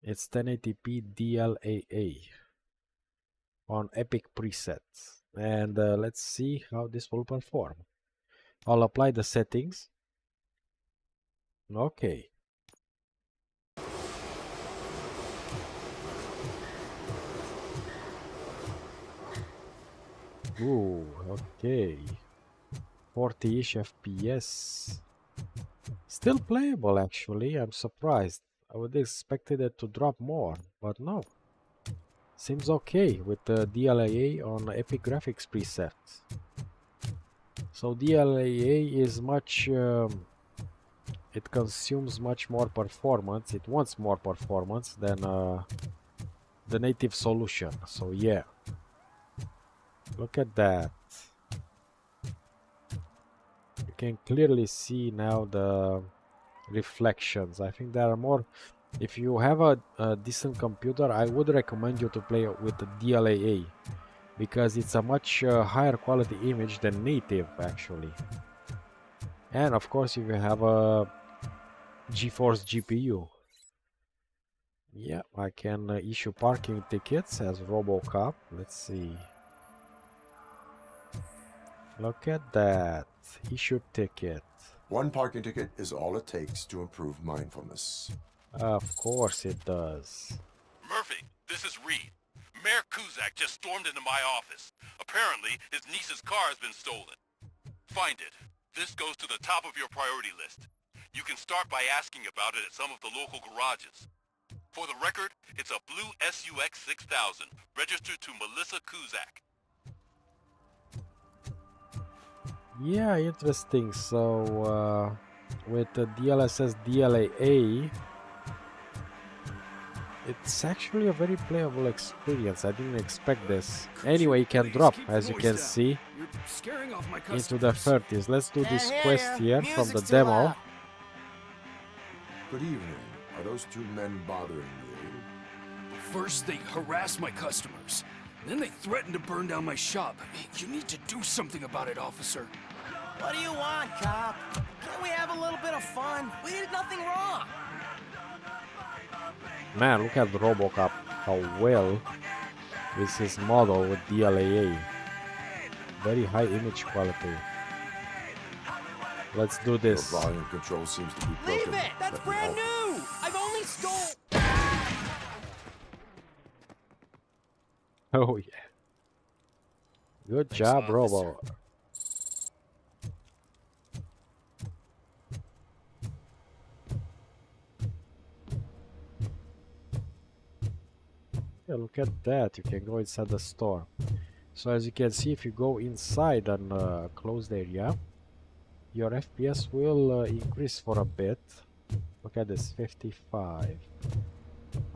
[SPEAKER 1] It's 1080p DLAA on epic presets. And let's see how this will perform. I'll apply the settings. Okay. Ooh, okay. 40-ish FPS. Still playable actually, I'm surprised. I would have expected it to drop more, but no. Seems okay with the DLAA on Epic Graphics presets. So DLAA is much... it consumes much more performance, it wants more performance than the native solution, so yeah. Look at that. You can clearly see now the reflections. I think there are more. If you have a decent computer, I would recommend you to play with the DLAA because it's a much higher quality image than native actually. And of course if you have a GeForce GPU. Yeah, I can issue parking tickets as RoboCop. Let's see. Look at that. Issue ticket.
[SPEAKER 5] One parking ticket is all it takes to improve mindfulness.
[SPEAKER 1] Of course it does.
[SPEAKER 12] Murphy, this is Reed. Mayor Kuzak just stormed into my office. Apparently, his niece's car has been stolen. Find it. This goes to the top of your priority list. You can start by asking about it at some of the local garages. For the record, it's a blue SUX 6000, registered to Melissa Kuzak.
[SPEAKER 1] Yeah, interesting. So with the DLSS DLAA, it's actually a very playable experience. I didn't expect this. Anyway, it can drop, as you can see, into the 30s. Let's do this quest here from the demo.
[SPEAKER 5] Good evening. Are those two men bothering you?
[SPEAKER 2] First, they harass my customers. Then they threaten to burn down my shop. You need to do something about it, officer.
[SPEAKER 6] What do you want, cop? Can't we have a little bit of fun? We did nothing wrong.
[SPEAKER 1] Man, look at the RoboCop. How well is his model with DLAA. Very high image quality. Let's do
[SPEAKER 5] Your
[SPEAKER 1] this.
[SPEAKER 5] volume control seems to be broken.
[SPEAKER 6] Leave it! That's
[SPEAKER 5] Let me
[SPEAKER 6] brand
[SPEAKER 5] help.
[SPEAKER 6] new! I've only stole...
[SPEAKER 1] Oh yeah. Good job, Robo. Yeah, look at that. You can go inside the store. So as you can see, if you go inside an closed area, your FPS will increase for a bit. Look at this, 55.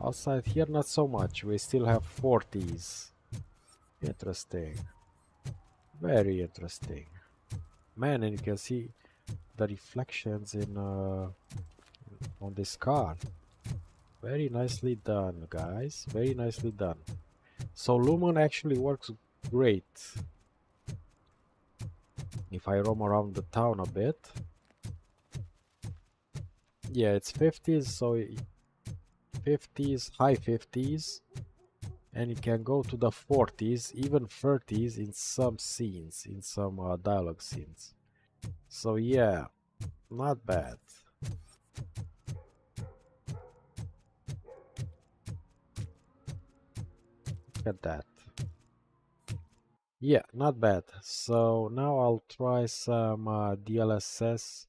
[SPEAKER 1] Outside here, not so much. We still have 40s. Interesting. Very interesting. Man, and you can see the reflections in on this car. Very nicely done, guys. Very nicely done. So Lumen actually works great. If I roam around the town a bit. Yeah, it's 50s, so 50s, high 50s. And you can go to the 40s, even 30s in some scenes, in some dialogue scenes. So yeah, not bad. Look at that. Yeah, not bad. So now I'll try some DLSS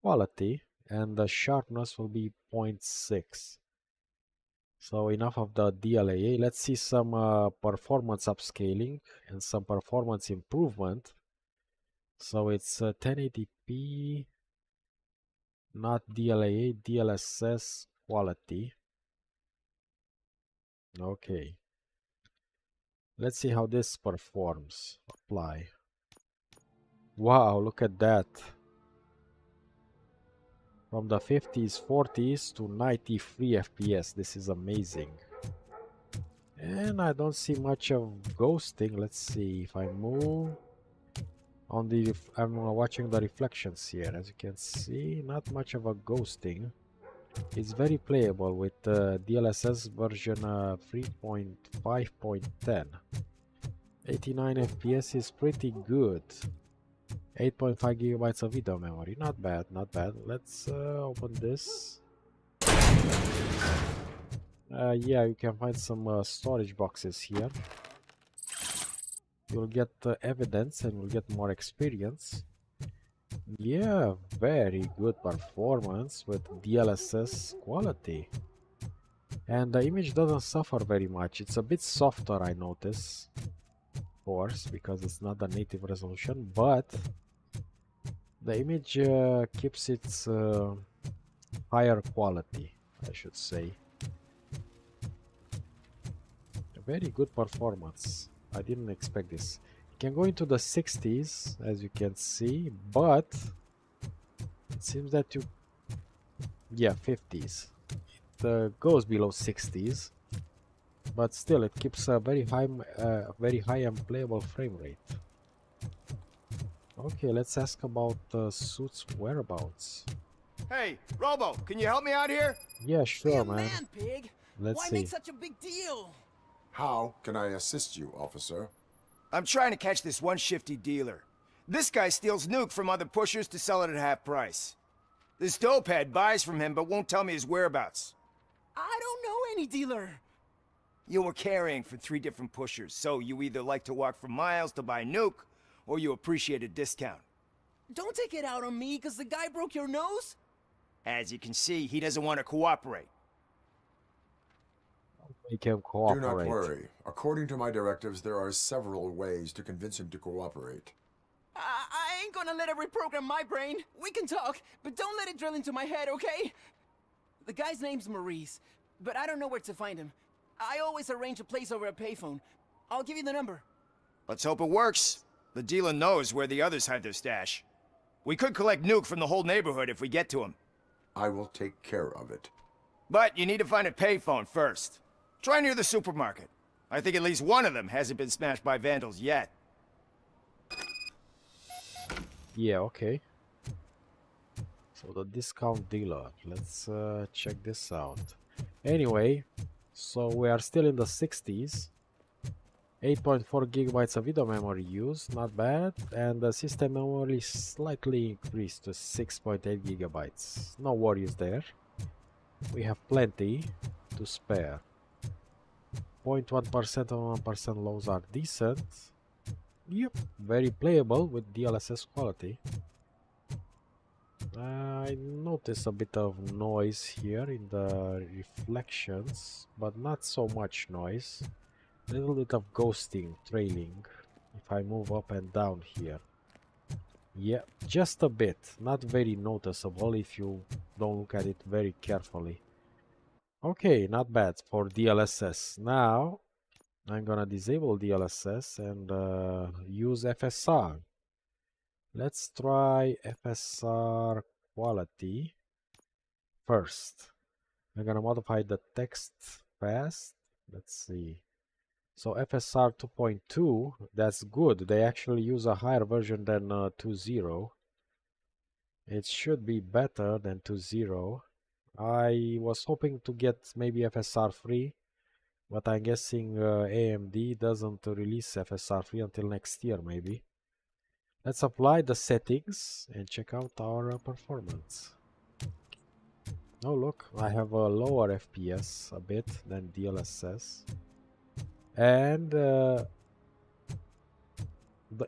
[SPEAKER 1] quality, and the sharpness will be 0.6. So enough of the DLAA. Let's see some performance upscaling and some performance improvement. So it's 1080p, not DLAA, DLSS quality. Okay. Let's see how this performs. Apply. Wow, look at that. From the 50s, 40s to 93 FPS. This is amazing. And I don't see much of ghosting. Let's see if I move on the... I'm watching the reflections here. As you can see, not much of a ghosting. It's very playable with DLSS version 3.5.10. 89 FPS is pretty good. 8.5 gigabytes of video memory. Not bad, not bad. Let's open this. Yeah, you can find some storage boxes here. You'll get evidence and you'll get more experience. Yeah, very good performance with DLSS quality. And the image doesn't suffer very much. It's a bit softer, I notice. Of course, because it's not the native resolution, but the image keeps its higher quality, I should say. A very good performance. I didn't expect this. You can go into the 60s, as you can see, but it seems that you... Yeah, 50s. It goes below 60s, but still it keeps a very high and playable frame rate. Okay, let's ask about Suit's whereabouts.
[SPEAKER 6] Hey, Robo, can you help me out here?
[SPEAKER 1] Yeah, sure, man.
[SPEAKER 6] Pig.
[SPEAKER 1] Let's
[SPEAKER 6] Why
[SPEAKER 1] see.
[SPEAKER 6] make such a big deal?
[SPEAKER 5] How can I assist you, officer?
[SPEAKER 6] I'm trying to catch this one shifty dealer. This guy steals nuke from other pushers to sell it at half price. This dopehead buys from him but won't tell me his whereabouts. I don't know any dealer. You were carrying for 3 different pushers, so you either like to walk for miles to buy nuke, or you appreciate a discount. Don't take it out on me, because the guy broke your nose? As you can see, he doesn't want to cooperate.
[SPEAKER 1] Make him
[SPEAKER 5] Do
[SPEAKER 1] cooperate.
[SPEAKER 5] not worry. According to my directives, there are several ways to convince him to cooperate.
[SPEAKER 6] I ain't gonna let it reprogram my brain. We can talk, but don't let it drill into my head, okay? The guy's name's Maurice, but I don't know where to find him. I always arrange a place over a payphone. I'll give you the number. Let's hope it works. The dealer knows where the others hide their stash. We could collect nuke from the whole neighborhood if we get to him.
[SPEAKER 5] I will take care of it.
[SPEAKER 6] But you need to find a payphone first. Try near the supermarket. I think at least one of them hasn't been smashed by vandals yet.
[SPEAKER 1] Yeah, okay. So the discount dealer. Let's check this out. Anyway, so we are still in the 60s. 8.4 gigabytes of video memory used, not bad, and the system memory slightly increased to 6.8 gigabytes. No worries there. We have plenty to spare. 0.1% and 1% lows are decent. Yep, very playable with DLSS quality. I notice a bit of noise here in the reflections, but not so much noise. A little bit of ghosting, trailing, if I move up and down here. Yeah, just a bit, not very noticeable if you don't look at it very carefully. Okay, not bad for DLSS. Now, I'm gonna disable DLSS and use FSR. Let's try FSR quality first. I'm gonna modify the text fast. Let's see. So FSR 2.2, that's good. They actually use a higher version than 2.0. It should be better than 2.0. I was hoping to get maybe FSR 3, but I'm guessing AMD doesn't release FSR 3 until next year maybe. Let's apply the settings and check out our performance. Oh look, I have a lower FPS a bit than DLSS. And the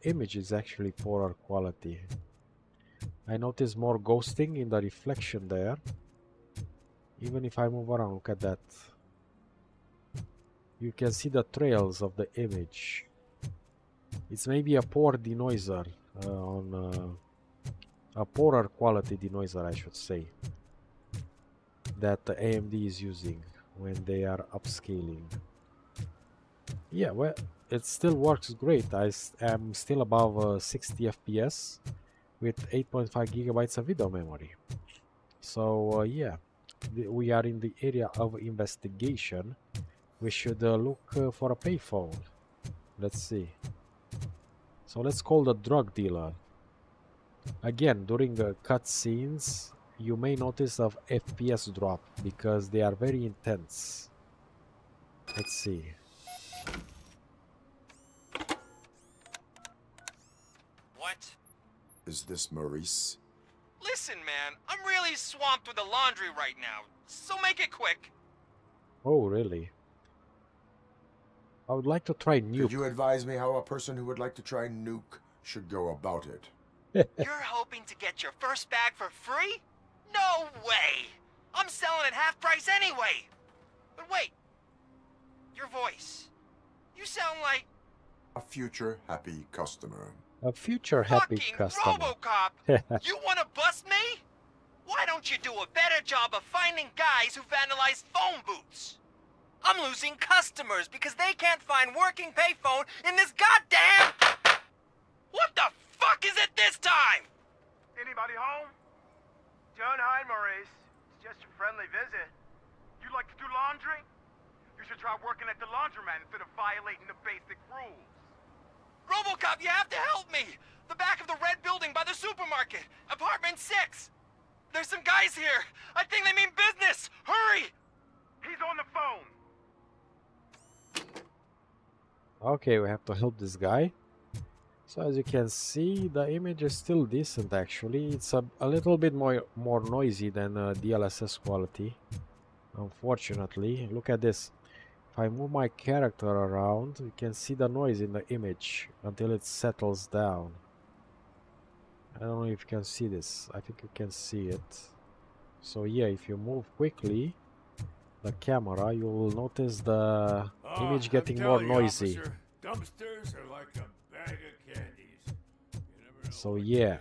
[SPEAKER 1] image is actually poorer quality. I notice more ghosting in the reflection there. Even if I move around, look at that. You can see the trails of the image. It's maybe a poor denoiser, a poorer quality denoiser, I should say, that the AMD is using when they are upscaling. Yeah, well, it still works great. I am still above 60 FPS with 8.5 gigabytes of video memory. So yeah, we are in the area of investigation. We should look for a payphone. Let's see. So let's call the drug dealer. Again, during the cutscenes, you may notice of FPS drop because they are very intense. Let's see.
[SPEAKER 13] What?
[SPEAKER 5] Is this Maurice?
[SPEAKER 13] Listen, man, I'm really swamped with the laundry right now, so make it quick.
[SPEAKER 1] Oh, really? I would like to try Nuke.
[SPEAKER 5] Could you advise me how a person who would like to try Nuke should go about it?
[SPEAKER 13] You're hoping to get your first bag for free? No way! I'm selling at half price anyway! But wait, your voice. You sound like...
[SPEAKER 5] A future happy customer.
[SPEAKER 1] A future happy
[SPEAKER 13] fucking
[SPEAKER 1] customer.
[SPEAKER 13] RoboCop! You wanna bust me? Why don't you do a better job of finding guys who vandalize phone booths? I'm losing customers because they can't find working payphone in this goddamn... What the fuck is it this time?
[SPEAKER 6] Anybody home? Don't hide, Maurice. It's just a friendly visit.
[SPEAKER 4] You like to do laundry? You should try working at the laundromat instead of violating the basic rules.
[SPEAKER 13] RoboCop, you have to help me! The back of the red building by the supermarket, apartment 6. There's some guys here. I think they mean business. Hurry!
[SPEAKER 4] He's on the phone.
[SPEAKER 1] Okay, we have to help this guy. So as you can see, the image is still decent actually. It's a little bit more noisy than DLSS quality. Unfortunately, look at this. If I move my character around, you can see the noise in the image until it settles down. I don't know if you can see this. I think you can see it. So yeah, if you move quickly the camera, you will notice the image getting more noisy.
[SPEAKER 14] Officer, dumpsters are like a bag of candies.
[SPEAKER 1] So yeah.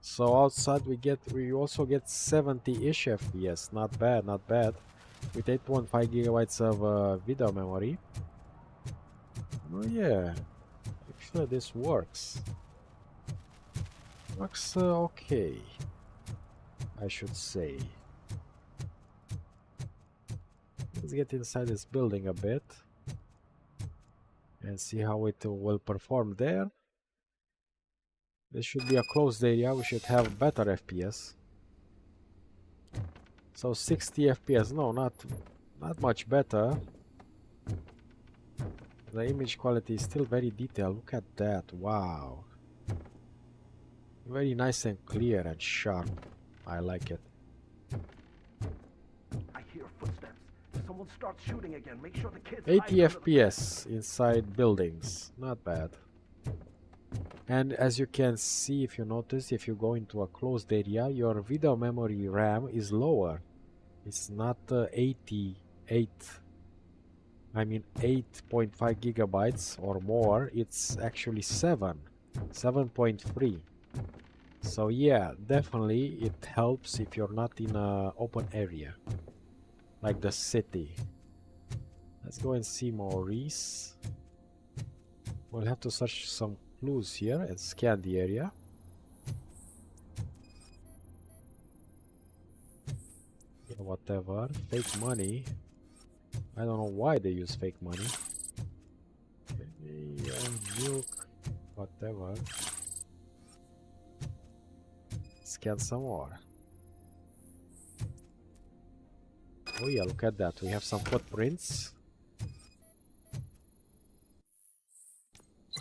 [SPEAKER 1] So outside we also get 70-ish FPS. Not bad, not bad. With 8.5 gigabytes of video memory. Oh yeah. Actually this works. Looks okay, I should say. Let's get inside this building a bit and see how it will perform there. This should be a closed area, we should have better FPS. So 60 FPS. No, not much better. The image quality is still very detailed. Look at that. Wow. Very nice and clear and sharp. I like it.
[SPEAKER 15] I hear footsteps. If someone starts shooting again, make sure the kids
[SPEAKER 1] 80 FPS inside buildings. Not bad. And as you can see, if you notice, if you go into a closed area, your video memory RAM is lower. It's not 8.5 gigabytes or more. It's actually 7.3. So yeah, definitely it helps if you're not in an open area like the city. Let's go and see Maurice. We'll have to search some clues here and scan the area. Yeah, whatever. Fake money. I don't know why they use fake money. Nuke. Whatever. Scan some more. Oh yeah, look at that. We have some footprints.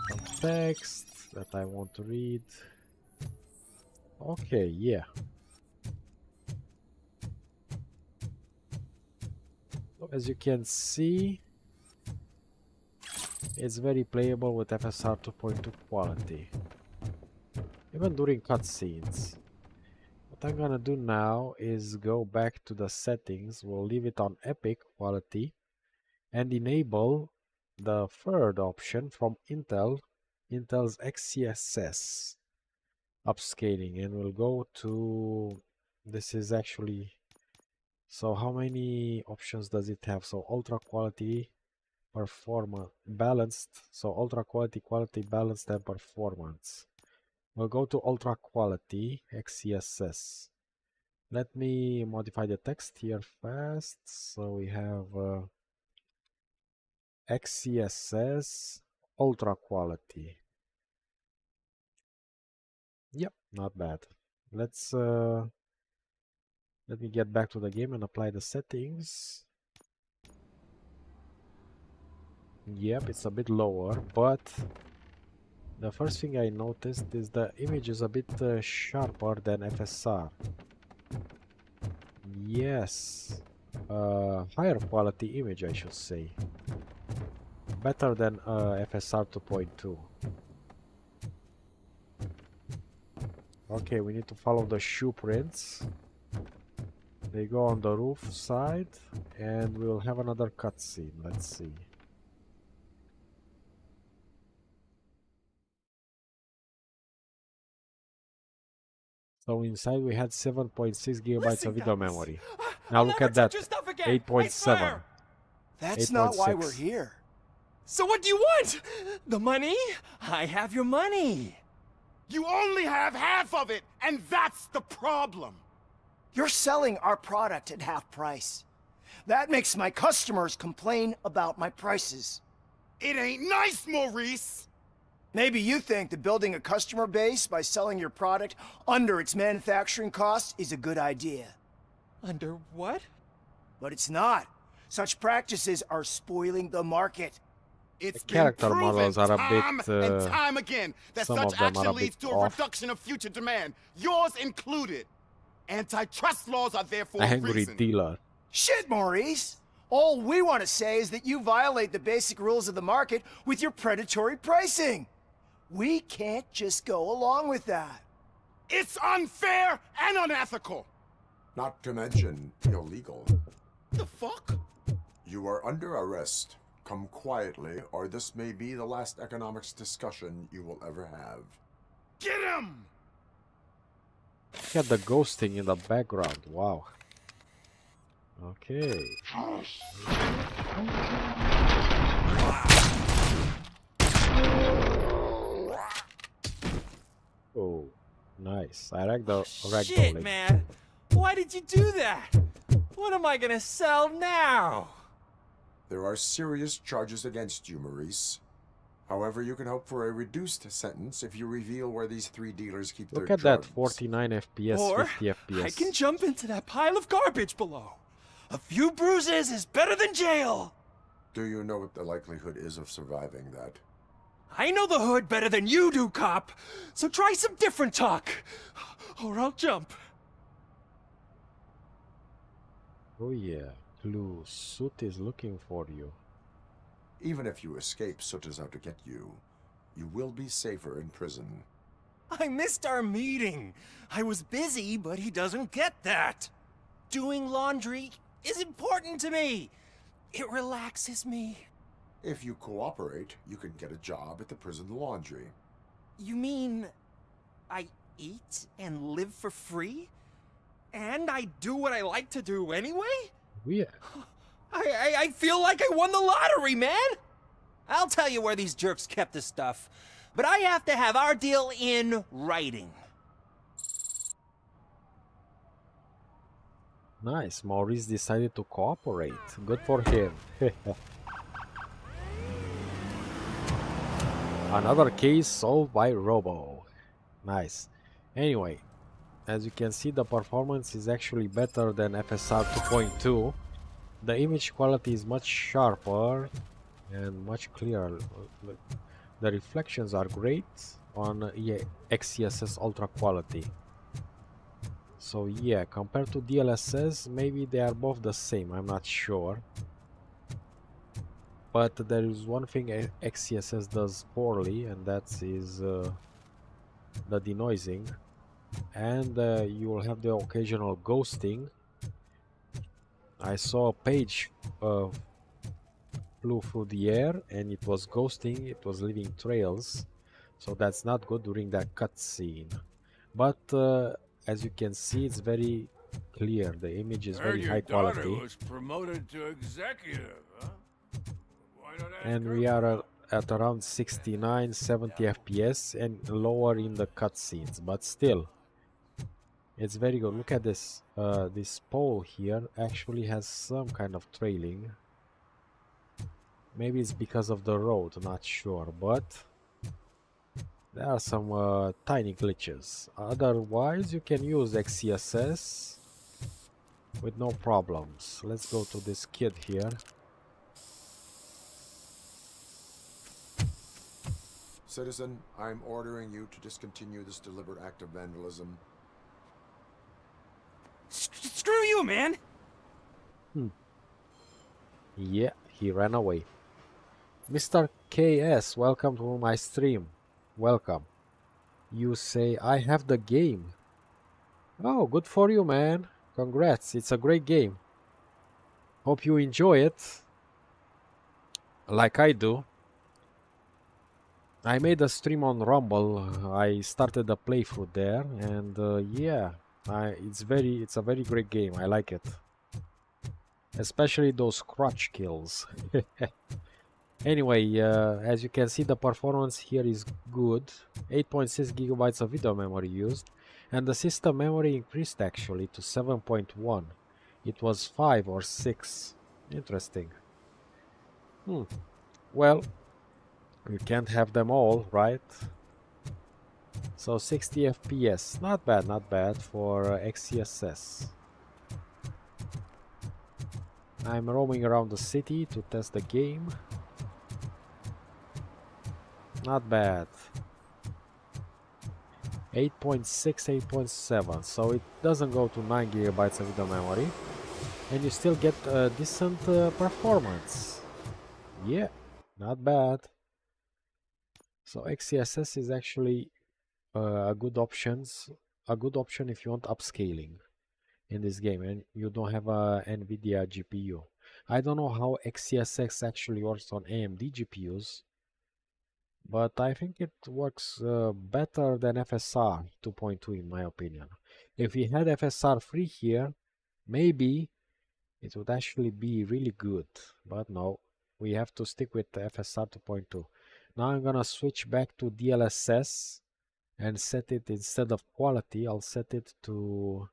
[SPEAKER 1] Some text that I want to read. Okay, yeah. So as you can see, it's very playable with FSR 2.2 quality. Even during cutscenes. What I'm gonna do now is go back to the settings. We'll leave it on epic quality and enable the third option from Intel's XeSS upscaling, and we'll go to, this is actually, so how many options does it have? So ultra quality, performance, balanced, so ultra quality, balanced, and performance. We'll go to ultra quality XeSS. Let me modify the text here fast. So we have XeSS ultra quality. Yep, not bad. Let's let me get back to the game and apply the settings. Yep, it's a bit lower, but the first thing I noticed is the image is a bit sharper than FSR. Yes, higher quality image, I should say. Better than FSR 2.2. Okay, we need to follow the shoe prints. They go on the roof side, and we'll have another cutscene. Let's see. So inside we had 7.6 gigabytes of video memory. Now look at that, 8.7.
[SPEAKER 6] That's not why we're here.
[SPEAKER 13] So what do you want? The money? I have your money.
[SPEAKER 4] You only have half of it, and that's the problem.
[SPEAKER 6] You're selling our product at half price. That makes my customers complain about my prices.
[SPEAKER 4] It ain't nice, Maurice.
[SPEAKER 6] Maybe you think that building a customer base by selling your product under its manufacturing cost is a good idea.
[SPEAKER 13] Under what?
[SPEAKER 6] But it's not. Such practices are spoiling the market.
[SPEAKER 1] The character models are a bit,
[SPEAKER 4] and time again that
[SPEAKER 1] some
[SPEAKER 4] such
[SPEAKER 1] of them are
[SPEAKER 4] action
[SPEAKER 1] a
[SPEAKER 4] leads
[SPEAKER 1] bit
[SPEAKER 4] to a
[SPEAKER 1] off.
[SPEAKER 4] reduction of future demand, yours included. Antitrust laws are there for a
[SPEAKER 1] Angry
[SPEAKER 4] reason.
[SPEAKER 1] dealer.
[SPEAKER 6] Shit, Maurice! All we want to say is that you violate the basic rules of the market with your predatory pricing. We can't just go along with that.
[SPEAKER 4] It's unfair and unethical.
[SPEAKER 5] Not to mention illegal.
[SPEAKER 4] The fuck?
[SPEAKER 5] You are under arrest. Come quietly, or this may be the last economics discussion you will ever have.
[SPEAKER 4] Get him!
[SPEAKER 1] Look at the ghosting in the background. Wow. Okay. Oh, nice. I like the ragdolling.
[SPEAKER 13] Shit, man. Why did you do that? What am I gonna sell now?
[SPEAKER 5] There are serious charges against you, Maurice. However, you can hope for a reduced sentence if you reveal where these 3 dealers keep
[SPEAKER 1] Look
[SPEAKER 5] their
[SPEAKER 1] at that,
[SPEAKER 5] drugs.
[SPEAKER 1] 49 FPS,
[SPEAKER 13] Or
[SPEAKER 1] 50 FPS.
[SPEAKER 13] I can jump into that pile of garbage below. A few bruises is better than jail.
[SPEAKER 5] Do you know what the likelihood is of surviving that?
[SPEAKER 13] I know the hood better than you do, cop. So try some different talk, or I'll jump.
[SPEAKER 1] Oh yeah, Clue, Soot is looking for you.
[SPEAKER 5] Even if you escape Soot is out to get you, you will be safer in prison.
[SPEAKER 13] I missed our meeting. I was busy, but he doesn't get that. Doing laundry is important to me. It relaxes me.
[SPEAKER 5] If you cooperate, you can get a job at the prison laundry.
[SPEAKER 13] You mean I eat and live for free? And I do what I like to do anyway?
[SPEAKER 1] Yeah.
[SPEAKER 13] I feel like I won the lottery, man! I'll tell you where these jerks kept the stuff, but I have to have our deal in writing.
[SPEAKER 1] Nice, Maurice decided to cooperate. Good for him. Another case solved by Robo. Nice. Anyway, as you can see, the performance is actually better than FSR 2.2. The image quality is much sharper and much clearer. The reflections are great on XeSS Ultra quality. So yeah, compared to DLSS, maybe they are both the same, I'm not sure. But there is one thing XeSS does poorly, and that is the denoising. And you will have the occasional ghosting. I saw a page flew through the air and it was ghosting, it was leaving trails. So that's not good during that cutscene. But as you can see, it's very clear. The image is very high quality.
[SPEAKER 14] Your daughter was promoted to executive, huh? Why not ask
[SPEAKER 1] And
[SPEAKER 14] her
[SPEAKER 1] we are
[SPEAKER 14] for
[SPEAKER 1] at around 69, 70 FPS and lower in the cutscenes, but still, it's very good. Look at this. This pole here actually has some kind of trailing. Maybe it's because of the road, not sure, but there are some tiny glitches. Otherwise, you can use XeSS with no problems. Let's go to this kid here.
[SPEAKER 5] Citizen, I'm ordering you to discontinue this deliberate act of vandalism.
[SPEAKER 13] Screw you, man!
[SPEAKER 1] Yeah, he ran away. Mr. KS, welcome to my stream. Welcome. You say, I have the game. Oh, good for you, man. Congrats, it's a great game. Hope you enjoy it. Like I do. I made a stream on Rumble. I started a playthrough there, and yeah, it's a very great game. I like it, especially those crotch kills. Anyway, as you can see, the performance here is good. 8.6 gigabytes of video memory used, and the system memory increased actually to 7.1. It was 5 or 6. Interesting. Well, you can't have them all, right? So 60 FPS, not bad for XeSS. I'm roaming around the city to test the game. Not bad. 8.6, 8.7, so it doesn't go to 9 gigabytes of video memory, and you still get a decent performance. Yeah, not bad. So XeSS is actually a good option if you want upscaling in this game and you don't have a Nvidia GPU. I don't know how XeSS actually works on AMD GPUs, but I think it works better than FSR 2.2 in my opinion. If we had FSR 3 here, maybe it would actually be really good, but no, we have to stick with FSR 2.2. Now I'm gonna switch back to DLSS and set it, instead of quality, I'll set it to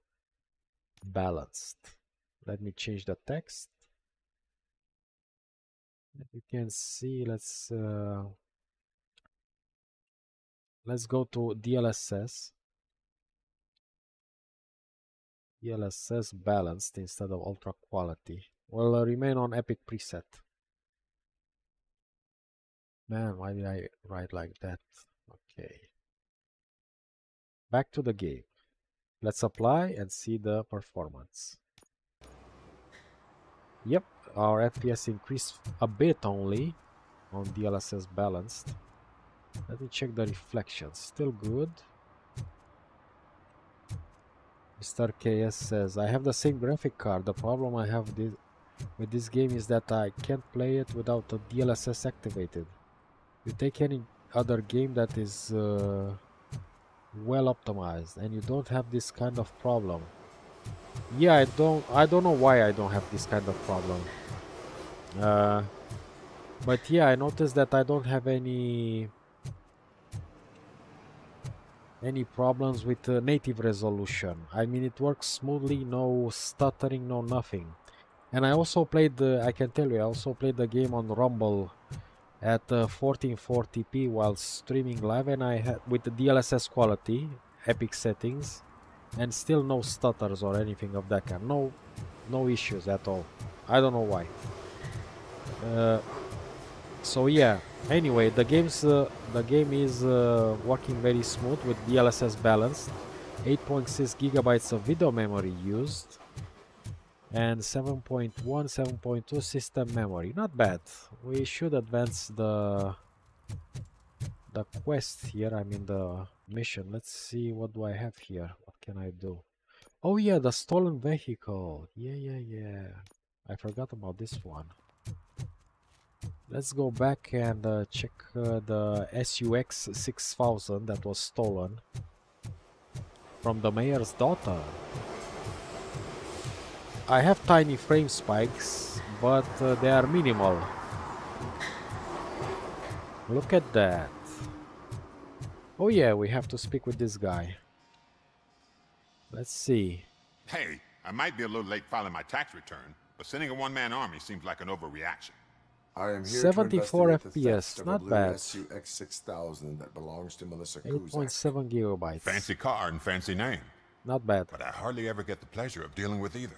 [SPEAKER 1] balanced. Let me change the text. You can see, let's let's go to DLSS. DLSS balanced instead of ultra quality. Will remain on epic preset. Man, why did I write like that? Okay. Back to the game. Let's apply and see the performance. Yep, our FPS increased a bit only on DLSS balanced. Let me check the reflections. Still good. Mr. KS says, I have the same graphic card. The problem I have with this game is that I can't play it without the DLSS activated. You take any other game that is well optimized and you don't have this kind of problem. Yeah, I don't know why I don't have this kind of problem. But yeah, I noticed that I don't have any problems with native resolution. I mean, it works smoothly, no stuttering, no nothing. And I also played I can tell you, I also played the game on Rumble at 1440p while streaming live, and I had with the DLSS quality, epic settings, and still no stutters or anything of that kind. No issues at all. I don't know why. So yeah, anyway, the game is working very smooth with DLSS balanced, 8.6 gigabytes of video memory used, and 7.1, 7.2 system memory. Not bad. We should advance the quest here, I mean the mission. Let's see, what do I have here? What can I do? Oh yeah, the stolen vehicle. Yeah. I forgot about this one. Let's go back and check the SUX 6000 that was stolen from the mayor's daughter. I have tiny frame spikes, but they are minimal. Look at that. Oh yeah, we have to speak with this guy. Let's see.
[SPEAKER 16] Hey, I might be a little late filing my tax return, but sending a one-man army seems like an overreaction.
[SPEAKER 5] I am here
[SPEAKER 1] 74
[SPEAKER 5] to investigate the
[SPEAKER 1] FPS,
[SPEAKER 5] theft of
[SPEAKER 1] not
[SPEAKER 5] a blue
[SPEAKER 1] bad.
[SPEAKER 5] SUX 6000 that belongs to Melissa Kuzak.
[SPEAKER 1] 8.7 gigabytes.
[SPEAKER 16] Fancy car and fancy name.
[SPEAKER 1] Not bad.
[SPEAKER 16] But I hardly ever get the pleasure of dealing with either.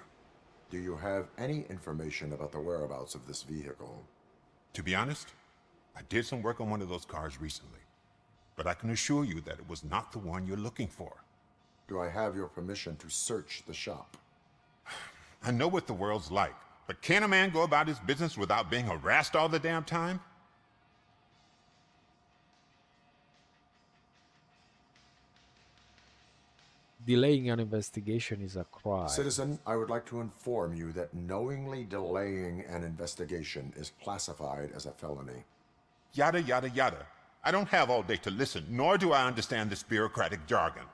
[SPEAKER 5] Do you have any information about the whereabouts of this vehicle?
[SPEAKER 16] To be honest, I did some work on one of those cars recently, but I can assure you that it was not the one you're looking for.
[SPEAKER 5] Do I have your permission to search the shop?
[SPEAKER 16] I know what the world's like, but can a man go about his business without being harassed all the damn time?
[SPEAKER 1] Delaying an investigation is a crime.
[SPEAKER 5] Citizen, I would like to inform you that knowingly delaying an investigation is classified as a felony.
[SPEAKER 16] Yada, yada, yada. I don't have all day to listen, nor do I understand this bureaucratic jargon.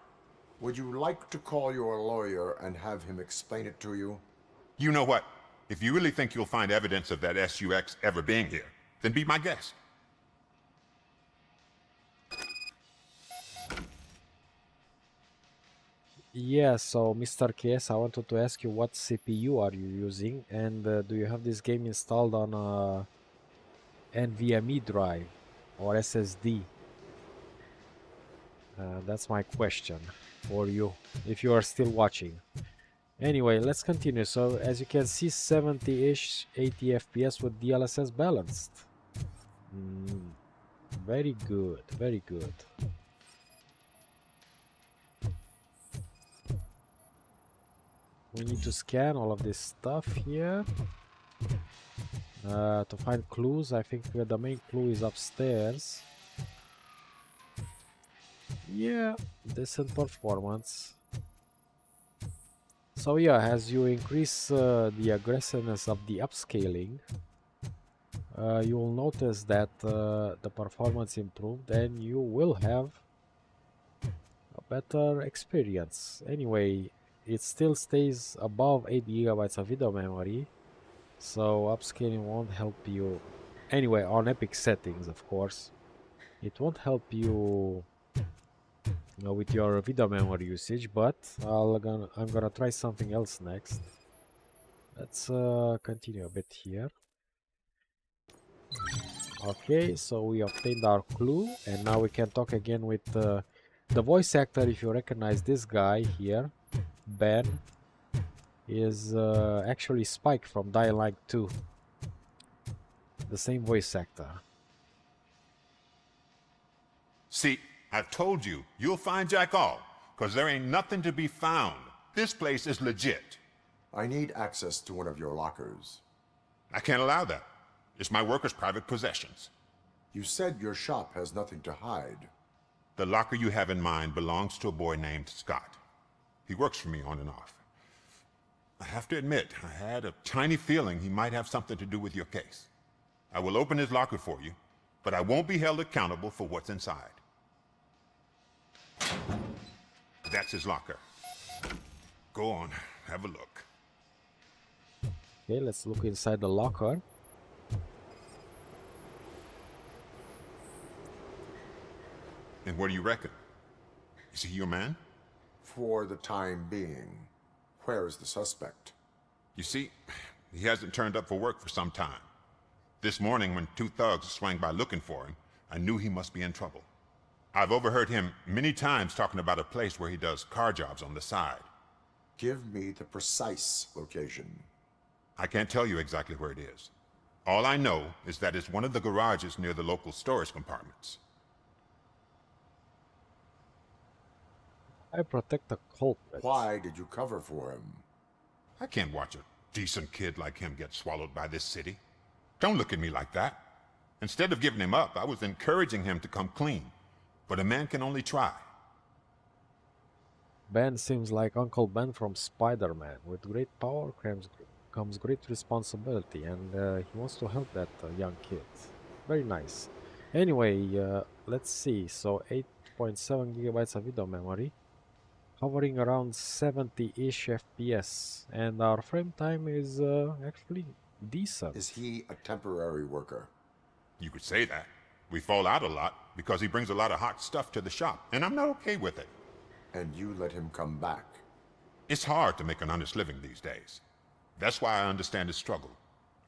[SPEAKER 5] Would you like to call your lawyer and have him explain it to you?
[SPEAKER 16] You know what? If you really think you'll find evidence of that SUX ever being here, then be my guest.
[SPEAKER 1] Yeah, so Mr. KS, I wanted to ask you what CPU are you using, and do you have this game installed on a NVMe drive or SSD? That's my question for you, if you are still watching. Anyway, let's continue. So as you can see, 70-ish, 80 FPS with DLSS balanced. Very good, very good. We need to scan all of this stuff here to find clues. I think the main clue is upstairs. Yeah, decent performance. So yeah, as you increase the aggressiveness of the upscaling, you will notice that the performance improved and you will have a better experience. Anyway, it still stays above 8 gigabytes of video memory, so upscaling won't help you. Anyway, on epic settings, of course, it won't help you with your video memory usage, but I'm gonna try something else next. Let's continue a bit here. Okay, so we obtained our clue, and now we can talk again with the voice actor. If you recognize this guy here, Ben, is actually Spike from Dying Light 2. The same voice actor.
[SPEAKER 16] See, I told you, you'll find Jack all, because there ain't nothing to be found. This place is legit.
[SPEAKER 5] I need access to one of your lockers.
[SPEAKER 16] I can't allow that. It's my workers' private possessions.
[SPEAKER 5] You said your shop has nothing to hide.
[SPEAKER 16] The locker you have in mind belongs to a boy named Scott. He works for me on and off. I have to admit, I had a tiny feeling he might have something to do with your case. I will open his locker for you, but I won't be held accountable for what's inside. That's his locker. Go on, have a look.
[SPEAKER 1] Okay, let's look inside the locker.
[SPEAKER 16] And what do you reckon? Is he your man?
[SPEAKER 5] For the time being. Where is the suspect?
[SPEAKER 16] You see, he hasn't turned up for work for some time. This morning, when two thugs swang by looking for him, I knew he must be in trouble. I've overheard him many times talking about a place where he does car jobs on the side.
[SPEAKER 5] Give me the precise location.
[SPEAKER 16] I can't tell you exactly where it is. All I know is that it's one of the garages near the local storage compartments.
[SPEAKER 1] I protect the culprit.
[SPEAKER 5] Why did you cover for him?
[SPEAKER 16] I can't watch a decent kid like him get swallowed by this city. Don't look at me like that. Instead of giving him up, I was encouraging him to come clean. But a man can only try.
[SPEAKER 1] Ben seems like Uncle Ben from Spider-Man. With great power comes great responsibility, and he wants to help that young kid. Very nice. Anyway, let's see. So 8.7 gigabytes of video memory, hovering around 70-ish FPS, and our frame time is actually decent.
[SPEAKER 5] Is he a temporary worker?
[SPEAKER 16] You could say that. We fall out a lot because he brings a lot of hot stuff to the shop, and I'm not okay with it.
[SPEAKER 5] And you let him come back?
[SPEAKER 16] It's hard to make an honest living these days. That's why I understand his struggle,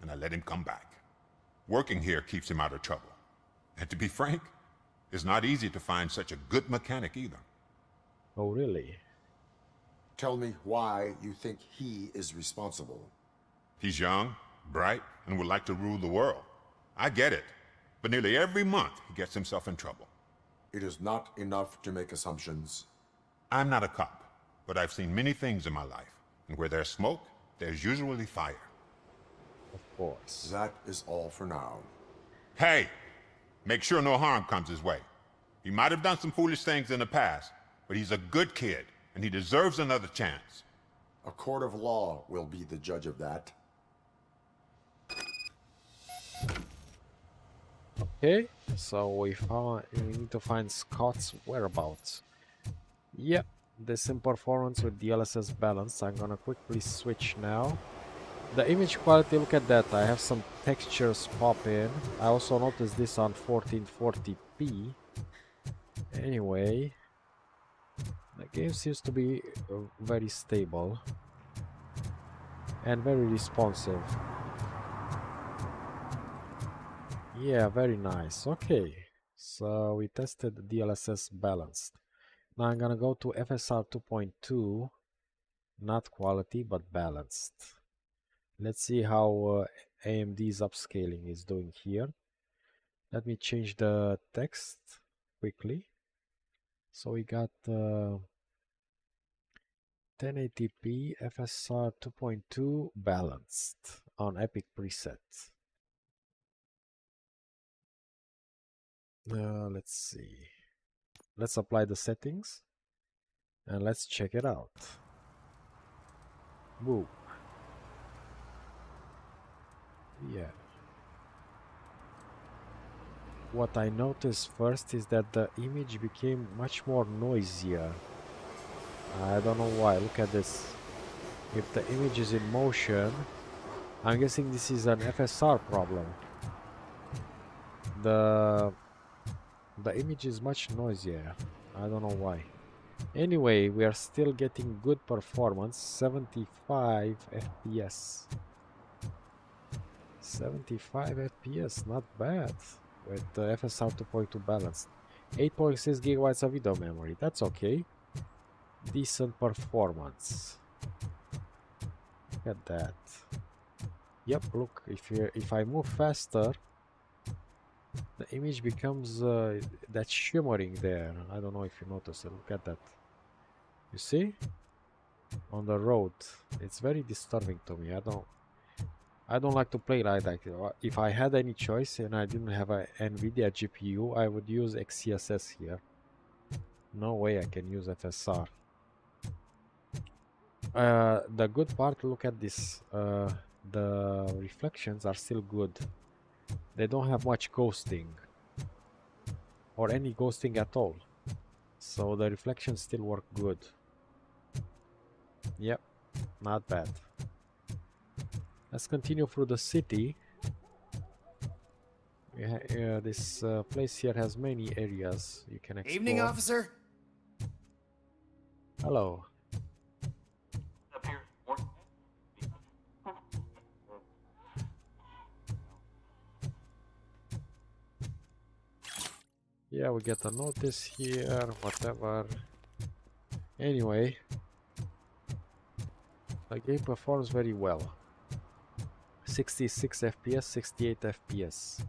[SPEAKER 16] and I let him come back. Working here keeps him out of trouble. And to be frank, it's not easy to find such a good mechanic either.
[SPEAKER 1] Oh, really?
[SPEAKER 5] Tell me why you think he is responsible.
[SPEAKER 16] He's young, bright, and would like to rule the world. I get it. But nearly every month, he gets himself in trouble.
[SPEAKER 5] It is not enough to make assumptions.
[SPEAKER 16] I'm not a cop, but I've seen many things in my life. And where there's smoke, there's usually fire.
[SPEAKER 1] Of course.
[SPEAKER 5] That is all for now.
[SPEAKER 16] Hey! Make sure no harm comes his way. He might have done some foolish things in the past, but he's a good kid, and he deserves another chance.
[SPEAKER 5] A court of law will be the judge of that.
[SPEAKER 1] Okay, so we need to find Scott's whereabouts. Yep, this in performance with DLSS balance. I'm gonna quickly switch now. The image quality, look at that. I have some textures pop in. I also noticed this on 1440p. Anyway, the game seems to be very stable and very responsive. Yeah, very nice. Okay, so we tested the DLSS balanced. Now I'm gonna go to FSR 2.2, not quality but balanced. Let's see how AMD's upscaling is doing here. Let me change the text quickly. So we got 1080p FSR 2.2 balanced on Epic preset. Let's see. Let's apply the settings and let's check it out. Boom. Yeah. What I noticed first is that the image became much more noisier. I don't know why. Look at this. If the image is in motion, I'm guessing this is an FSR problem. The image is much noisier. I don't know why. Anyway, we are still getting good performance, 75 FPS. 75 FPS, not bad. With FSR 2.2 balanced. 8.6 gigabytes of video memory, that's okay. Decent performance. Look at that. Yep, look, if I move faster, the image becomes that shimmering there. I don't know if you notice it. Look at that. You see? On the road. It's very disturbing to me. I don't like to play like that. If I had any choice and I didn't have a Nvidia GPU, I would use XeSS here. No way I can use FSR. The good part, look at this. The reflections are still good. They don't have much ghosting. Or any ghosting at all. So the reflections still work good. Yep, not bad. Let's continue through the city. This place here has many areas you can explore.
[SPEAKER 6] Evening, officer.
[SPEAKER 1] Hello. Yeah, we get a notice here, whatever. Anyway, the game performs very well. 66 FPS, 68 FPS.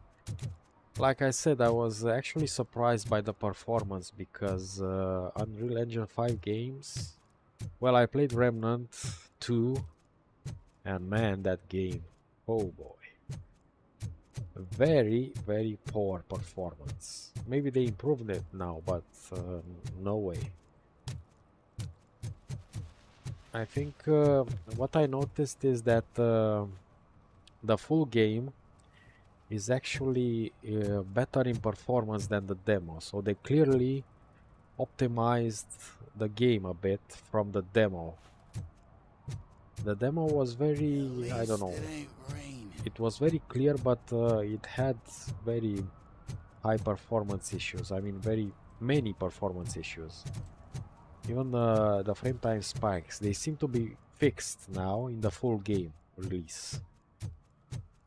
[SPEAKER 1] Like I said, I was actually surprised by the performance because Unreal Engine 5 games... Well, I played Remnant 2 and man, that game, oh boy. Very, very poor performance. Maybe they improved it now, but no way. I think what I noticed is that the full game is actually better in performance than the demo. So they clearly optimized the game a bit from the demo. The demo was very, I don't know, it was very clear, but it had very high performance issues. I mean, very many performance issues. Even the frame time spikes, they seem to be fixed now in the full game release.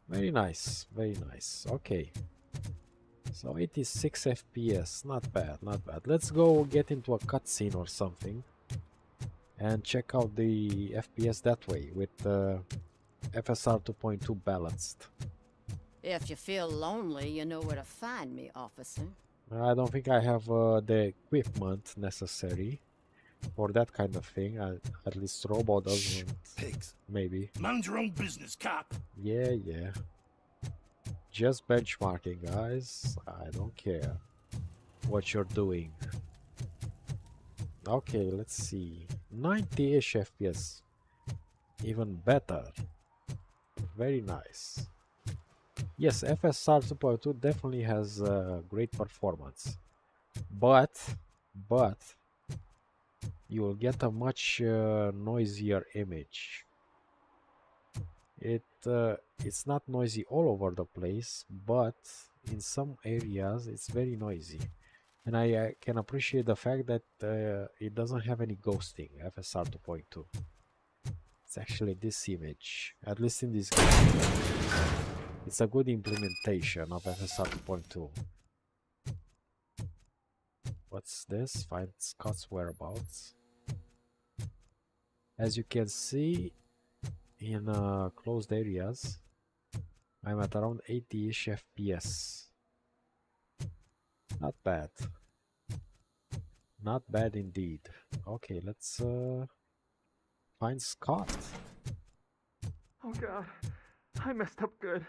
[SPEAKER 1] Very nice, very nice. Okay. So 86 FPS, not bad, not bad. Let's go get into a cutscene or something and check out the FPS that way with FSR 2.2 balanced.
[SPEAKER 9] If you feel lonely, you know where to find me, officer.
[SPEAKER 1] I don't think I have the equipment necessary for that kind of thing. At least Robo doesn't.
[SPEAKER 4] Pigs.
[SPEAKER 1] Maybe.
[SPEAKER 4] Mind your own business, cop.
[SPEAKER 1] Yeah, yeah. Just benchmarking, guys. I don't care what you're doing. Okay, let's see. 90-ish FPS. Even better. Very nice. Yes, FSR 2.2 definitely has great performance. But you will get a much noisier image. It's not noisy all over the place, but in some areas it's very noisy. And I can appreciate the fact that it doesn't have any ghosting, FSR 2.2. It's actually this image, at least in this game. It's a good implementation of FSR 2.2. What's this? Find Scott's whereabouts. As you can see, in closed areas, I'm at around 80-ish FPS. Not bad. Not bad indeed. Okay, let's find Scott.
[SPEAKER 17] Oh god, I messed up good.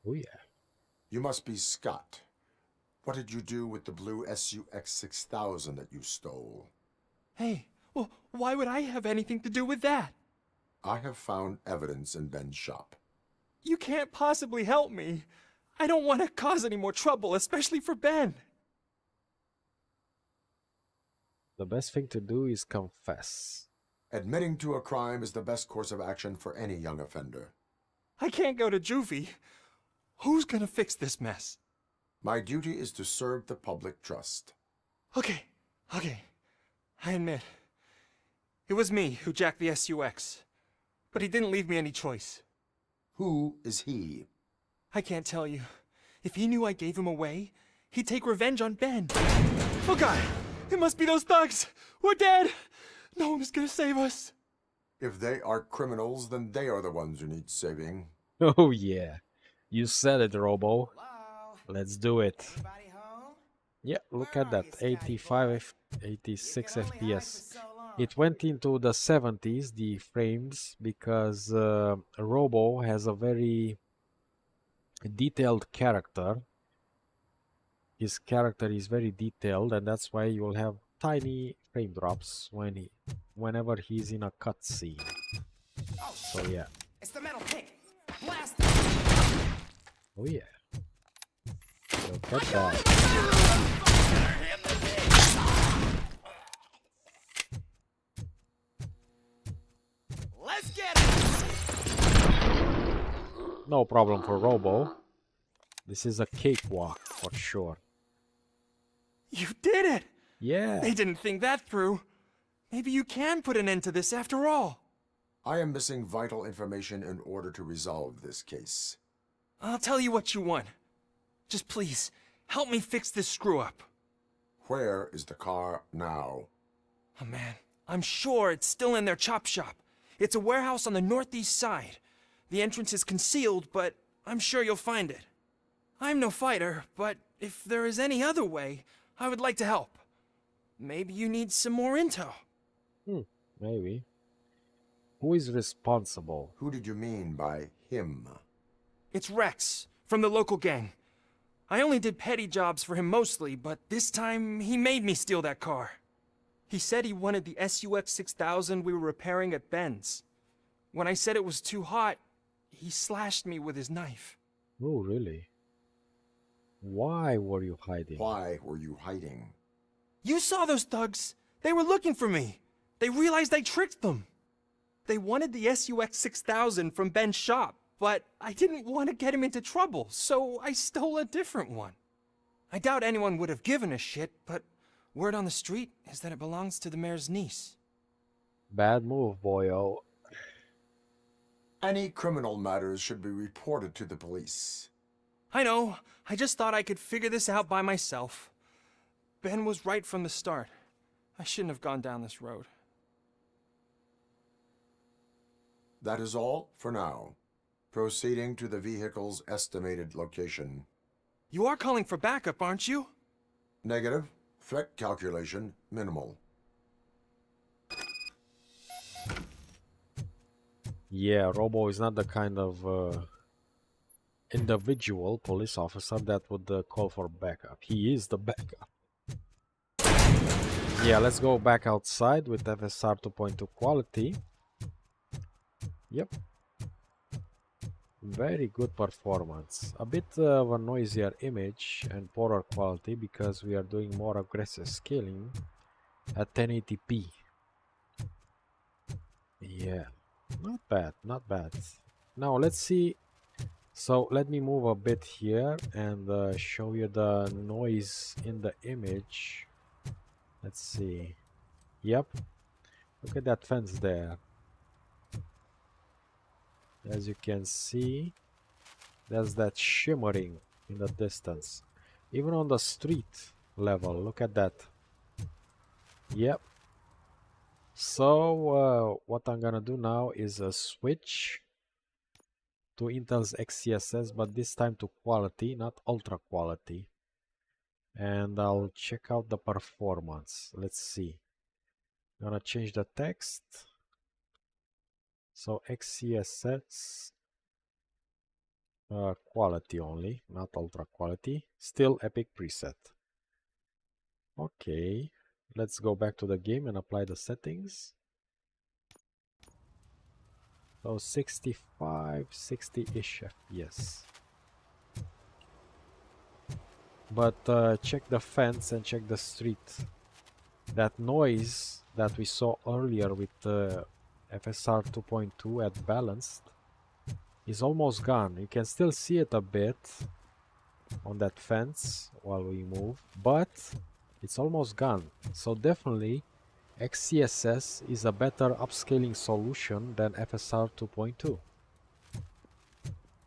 [SPEAKER 1] Oh yeah.
[SPEAKER 5] You must be Scott. What did you do with the blue SUX 6000 that you stole?
[SPEAKER 17] Hey, well, why would I have anything to do with that?
[SPEAKER 5] I have found evidence in Ben's shop.
[SPEAKER 17] You can't possibly help me. I don't want to cause any more trouble, especially for Ben.
[SPEAKER 1] The best thing to do is confess.
[SPEAKER 5] Admitting to a crime is the best course of action for any young offender.
[SPEAKER 17] I can't go to juvie. Who's gonna fix this mess?
[SPEAKER 5] My duty is to serve the public trust.
[SPEAKER 17] Okay. I admit. It was me who jacked the SUX. but he didn't leave me any choice.
[SPEAKER 5] Who is he?
[SPEAKER 17] I can't tell you. If he knew I gave him away, he'd take revenge on Ben. Oh God! It must be those thugs! We're dead! No one is gonna save us.
[SPEAKER 5] If they are criminals, then they are the ones who need saving.
[SPEAKER 1] Oh yeah. You said it, Robo. Let's do it. Yeah, look at that. 85, 86 FPS. It went into the 70s, the frames, because Robo has a very detailed character. His character is very detailed, and that's why you'll have tiny frame drops whenever he's in a cutscene. So yeah.
[SPEAKER 6] It's the metal pick. Blast!
[SPEAKER 1] Oh yeah. Look at that.
[SPEAKER 6] Let's get it!
[SPEAKER 1] No problem for Robo. This is a cakewalk for sure.
[SPEAKER 17] You did it!
[SPEAKER 1] Yeah.
[SPEAKER 17] They didn't think that through. Maybe you can put an end to this after all.
[SPEAKER 5] I am missing vital information in order to resolve this case.
[SPEAKER 17] I'll tell you what you want. Just please, help me fix this screw-up.
[SPEAKER 5] Where is the car now?
[SPEAKER 17] Oh man, I'm sure it's still in their chop shop. It's a warehouse on the northeast side. The entrance is concealed, but I'm sure you'll find it. I'm no fighter, but if there is any other way, I would like to help. Maybe you need some more intel.
[SPEAKER 1] Maybe. Who is responsible?
[SPEAKER 5] Who did you mean by him?
[SPEAKER 17] It's Rex, from the local gang. I only did petty jobs for him mostly, but this time he made me steal that car. He said he wanted the SUX 6000 we were repairing at Ben's. When I said it was too hot, he slashed me with his knife.
[SPEAKER 1] Oh, really? Why were you hiding?
[SPEAKER 5] Why were you hiding?
[SPEAKER 17] You saw those thugs. They were looking for me. They realized I tricked them. They wanted the SUX 6000 from Ben's shop, but I didn't want to get him into trouble, so I stole a different one. I doubt anyone would have given a shit, but word on the street is that it belongs to the mayor's niece.
[SPEAKER 1] Bad move, boyo.
[SPEAKER 5] Any criminal matters should be reported to the police.
[SPEAKER 17] I know. I just thought I could figure this out by myself. Ben was right from the start. I shouldn't have gone down this road.
[SPEAKER 5] That is all for now. Proceeding to the vehicle's estimated location.
[SPEAKER 17] You are calling for backup, aren't you?
[SPEAKER 5] Negative. Threat calculation minimal.
[SPEAKER 1] Yeah, Robo is not the kind of individual police officer that would call for backup. He is the backup. Yeah, let's go back outside with FSR 2.2 quality. Yep. Very good performance. A bit of a noisier image and poorer quality because we are doing more aggressive scaling at 1080p. Yeah, not bad, not bad. Now let's see. So let me move a bit here and show you the noise in the image. Let's see. Yep. Look at that fence there. As you can see, there's that shimmering in the distance. Even on the street level, look at that. Yep. So what I'm gonna do now is switch to Intel's XeSS, but this time to quality, not ultra quality. And I'll check out the performance. Let's see. I'm gonna change the text. So XeSS quality only, not ultra quality. Still epic preset. Okay, let's go back to the game and apply the settings. So 65, 60-ish FPS. But check the fence and check the street. That noise that we saw earlier with FSR 2.2 at balanced is almost gone. You can still see it a bit on that fence while we move, but it's almost gone. So definitely XeSS is a better upscaling solution than FSR 2.2.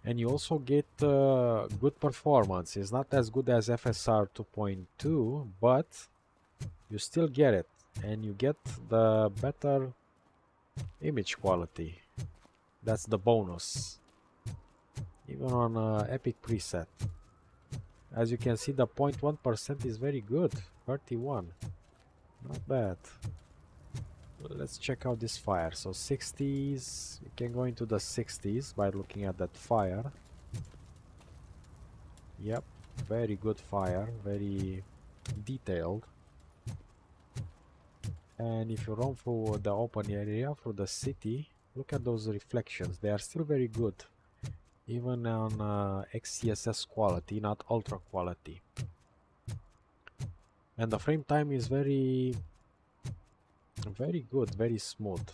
[SPEAKER 1] And you also get good performance. It's not as good as FSR 2.2, but you still get it. And you get the better image quality. That's the bonus. Even on Epic preset. As you can see, the 0.1% is very good. 31. Not bad. Let's check out this fire. So 60s, we can go into the 60s by looking at that fire. Yep, very good fire, very detailed. And if you run through the open area, through the city, look at those reflections. They are still very good, even on XeSS quality, not ultra quality. And the frame time is very good, very smooth.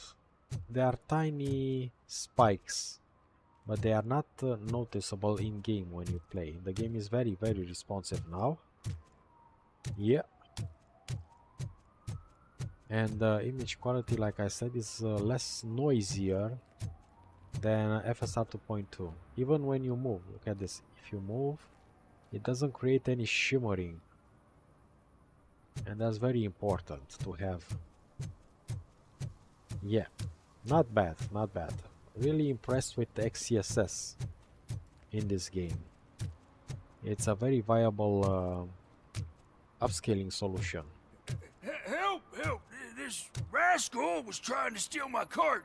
[SPEAKER 1] There are tiny spikes, but they are not noticeable in game when you play. The game is very responsive now. Yeah. And the image quality, like I said, is less noisier than FSR 2.2. Even when you move, look at this. If you move, it doesn't create any shimmering. And that's very important to have. Yeah, not bad, not bad. Really impressed with the XeSS in this game. It's a very viable upscaling solution.
[SPEAKER 2] Help! Help! This rascal was trying to steal my cart.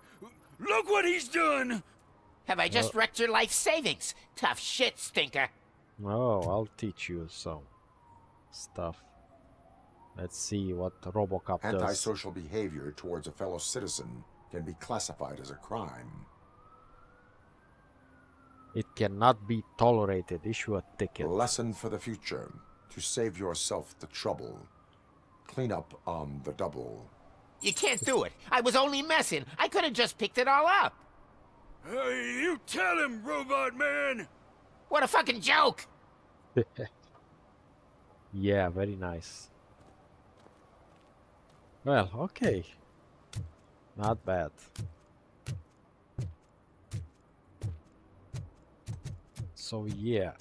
[SPEAKER 2] Look what he's done!
[SPEAKER 13] Have I just wrecked your life savings? Tough shit, stinker.
[SPEAKER 1] Oh, I'll teach you some stuff. Let's see what RoboCop does.
[SPEAKER 5] Antisocial behavior towards a fellow citizen can be classified as a crime.
[SPEAKER 1] It cannot be tolerated. Issue a ticket.
[SPEAKER 5] Lesson for the future. To save yourself the trouble. Clean up on the double.
[SPEAKER 13] You can't do it. I was only messing. I could have just picked it all up.
[SPEAKER 2] Hey, you tell him, Robot Man!
[SPEAKER 13] What a fucking joke!
[SPEAKER 1] Yeah, very nice. Well, okay. Not bad. So yeah,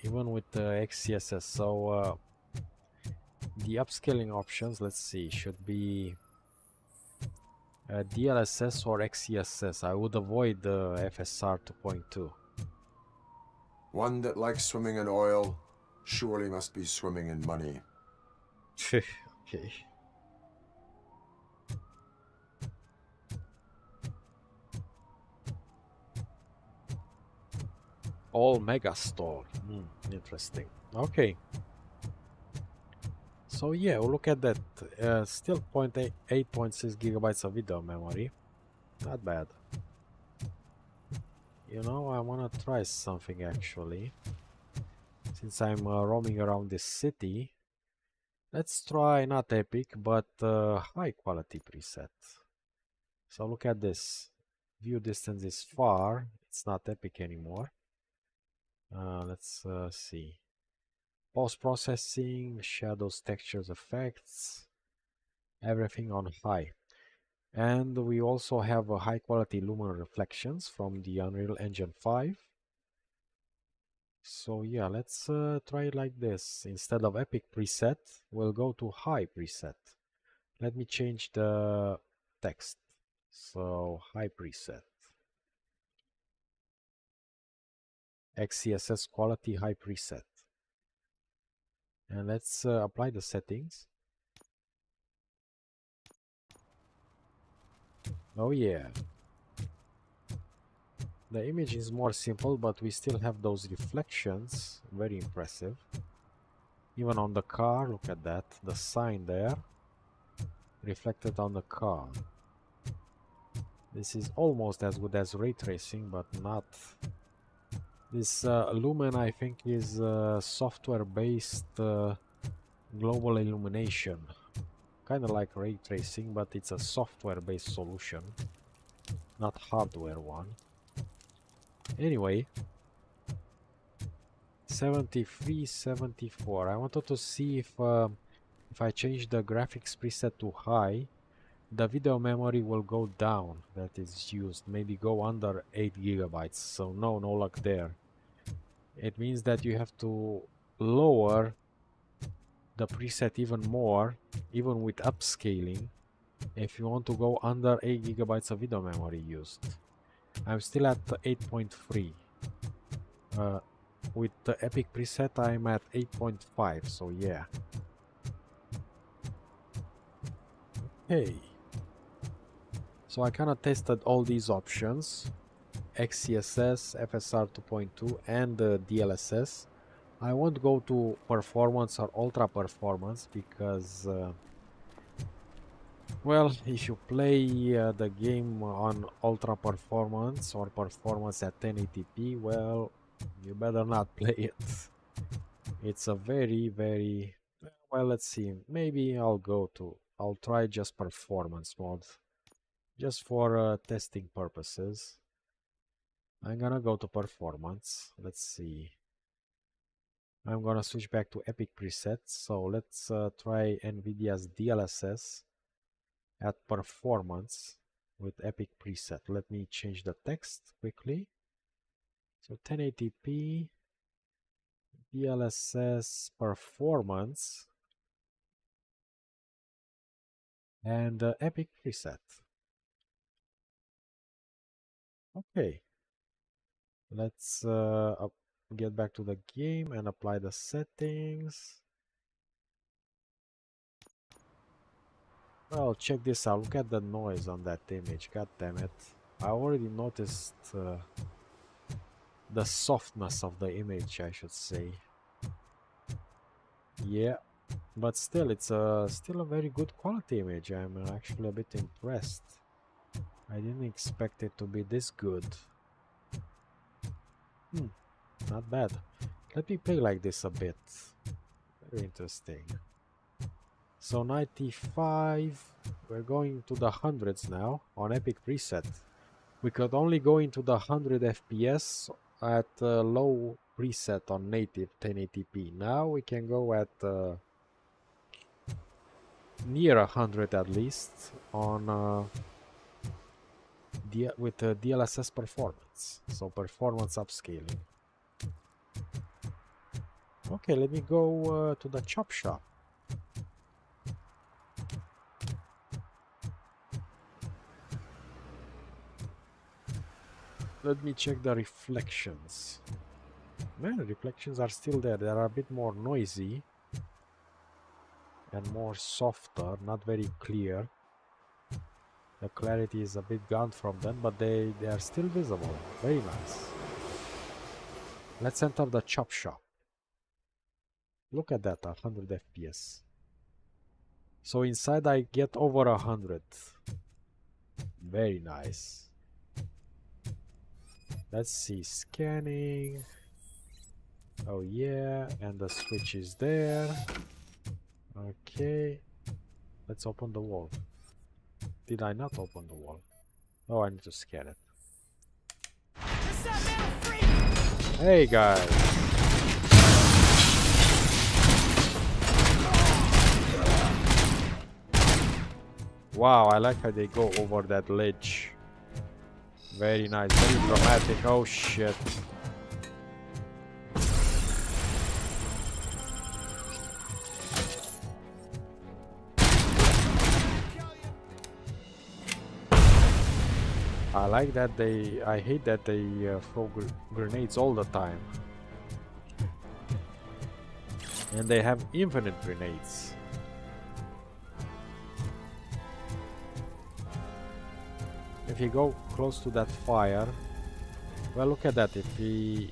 [SPEAKER 1] even with the XeSS, so the upscaling options, let's see, should be DLSS or XeSS. I would avoid the FSR 2.2.
[SPEAKER 5] One that likes swimming in oil surely must be swimming in money.
[SPEAKER 1] Okay. All Megastore. Interesting. Okay. So yeah, we'll look at that. Still 8.6 gigabytes of video memory. Not bad. You know, I wanna try something actually. Since I'm roaming around this city, let's try not epic, but high quality preset. So look at this. View distance is far. It's not epic anymore. Let's see. Post-processing, shadows, textures, effects, everything on high. And we also have a high quality Lumen reflections from the Unreal Engine 5. So yeah, let's try it like this. Instead of epic preset, we'll go to high preset. Let me change the text. So high preset. XeSS quality high preset. And let's apply the settings. Oh yeah. The image is more simple, but we still have those reflections. Very impressive. Even on the car, look at that. The sign there. Reflected on the car. This is almost as good as ray tracing, but not. This Lumen, I think, is software-based global illumination. Kind of like ray tracing, but it's a software-based solution, not hardware one. Anyway, 73, 74. I wanted to see if I change the graphics preset to high, the video memory will go down that is used, maybe go under 8 gigabytes. So no luck there. It means that you have to lower the preset even more, even with upscaling, if you want to go under 8 gigabytes of video memory used. I'm still at 8.3. With the Epic preset I'm at 8.5, so yeah. Okay. So I kind of tested all these options, XeSS, FSR 2.2 and DLSS. I won't go to performance or ultra performance because well, if you play the game on ultra performance or performance at 1080p, well, you better not play it. It's a very well, let's see, maybe I'll try just performance mode just for testing purposes. I'm gonna go to performance. Let's see, I'm gonna switch back to Epic presets. So let's try Nvidia's DLSS at performance with Epic preset. Let me change the text quickly. So 1080p DLSS performance and Epic preset. Okay, let's get back to the game and apply the settings. Well, check this out. Look at the noise on that image. God damn it. I already noticed the softness of the image, I should say. Yeah, but still, it's still a very good quality image. I'm actually a bit impressed. I didn't expect it to be this good. Not bad. Let me play like this a bit. Very interesting. So 95, we're going to the hundreds now on Epic preset. We could only go into the 100 FPS at low preset on native 1080p. Now we can go at near 100 at least on with DLSS performance. So performance upscaling. Okay, let me go to the chop shop. Let me check the reflections. Man, the reflections are still there. They are a bit more noisy and more softer, not very clear. The clarity is a bit gone from them, but they are still visible. Very nice. Let's enter the chop shop. Look at that, 100 FPS. So inside I get over 100. Very nice. Let's see, scanning. Oh yeah, and the switch is there. Okay, let's open the wall. Did I not open the wall? Oh, I need to scan it. Hey guys. Wow, I like how they go over that ledge. Very nice, very dramatic. Oh shit. I like that I hate that they throw grenades all the time. And they have infinite grenades. If you go close to that fire, well, look at that. If you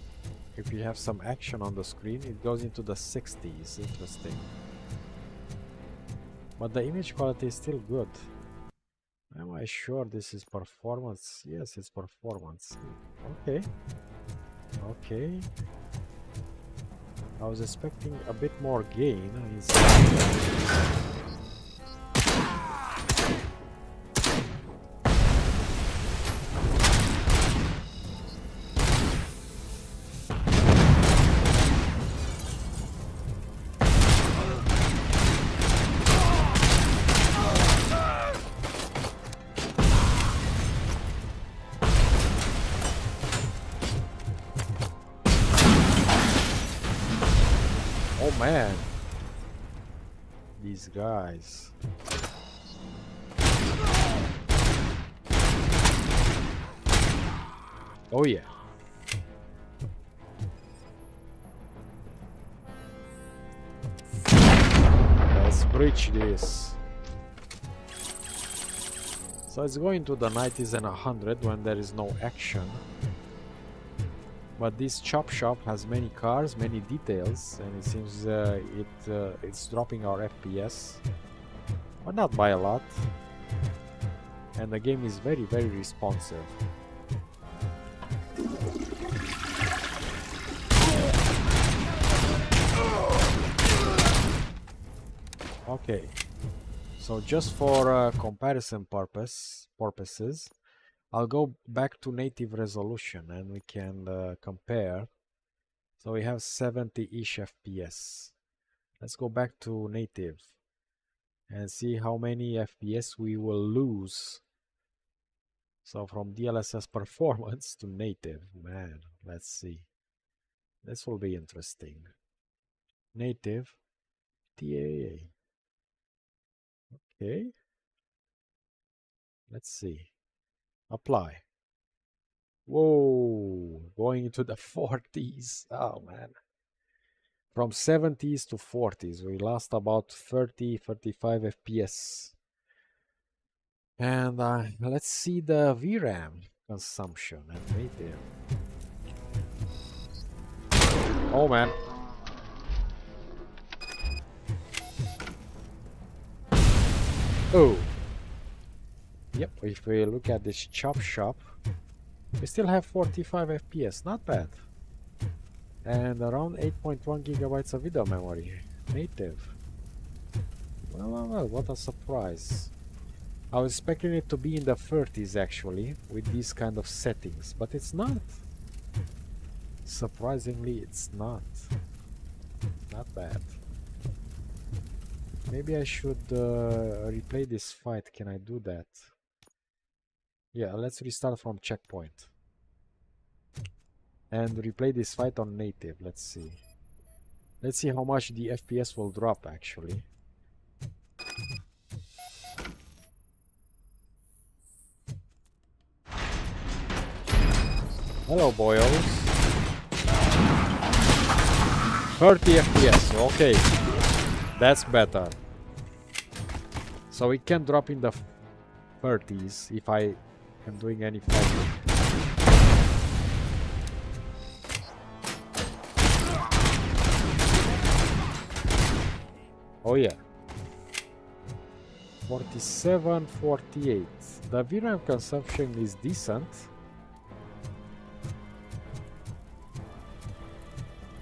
[SPEAKER 1] have some action on the screen, it goes into the 60s. Interesting. But the image quality is still good. Am I sure this is performance? Yes, it's performance. Okay. Okay. I was expecting a bit more gain. Oh man, these guys. Oh yeah. Let's breach this. So it's going to the 90s and 100 when there is no action. But this chop shop has many cars, many details, and it seems it's dropping our FPS, but not by a lot. And the game is very, very responsive. Okay, so just for comparison purposes, I'll go back to native resolution and we can compare. So we have 70-ish FPS. Let's go back to native and see how many FPS we will lose. So from DLSS performance to native, man, let's see. This will be interesting. Native, DLAA. Okay. Let's see. Apply. Whoa, going into the 40s. Oh man. From 70s to 40s, we lost about 30-35 FPS. And let's see the VRAM consumption at native. Oh man. Oh. Yep, if we look at this chop shop, we still have 45 FPS, not bad. And around 8.1 gigabytes of video memory, native. Well, what a surprise. I was expecting it to be in the 30s actually, with these kind of settings, but it's not. Surprisingly, it's not. Not bad. Maybe I should replay this fight. Can I do that? Yeah, let's restart from checkpoint. And replay this fight on native. Let's see. Let's see how much the FPS will drop actually. Hello boyos. 30 FPS, okay. That's better. So it can drop in the 30s if I am doing any fighting. Oh yeah. 47, 48. The VRAM consumption is decent.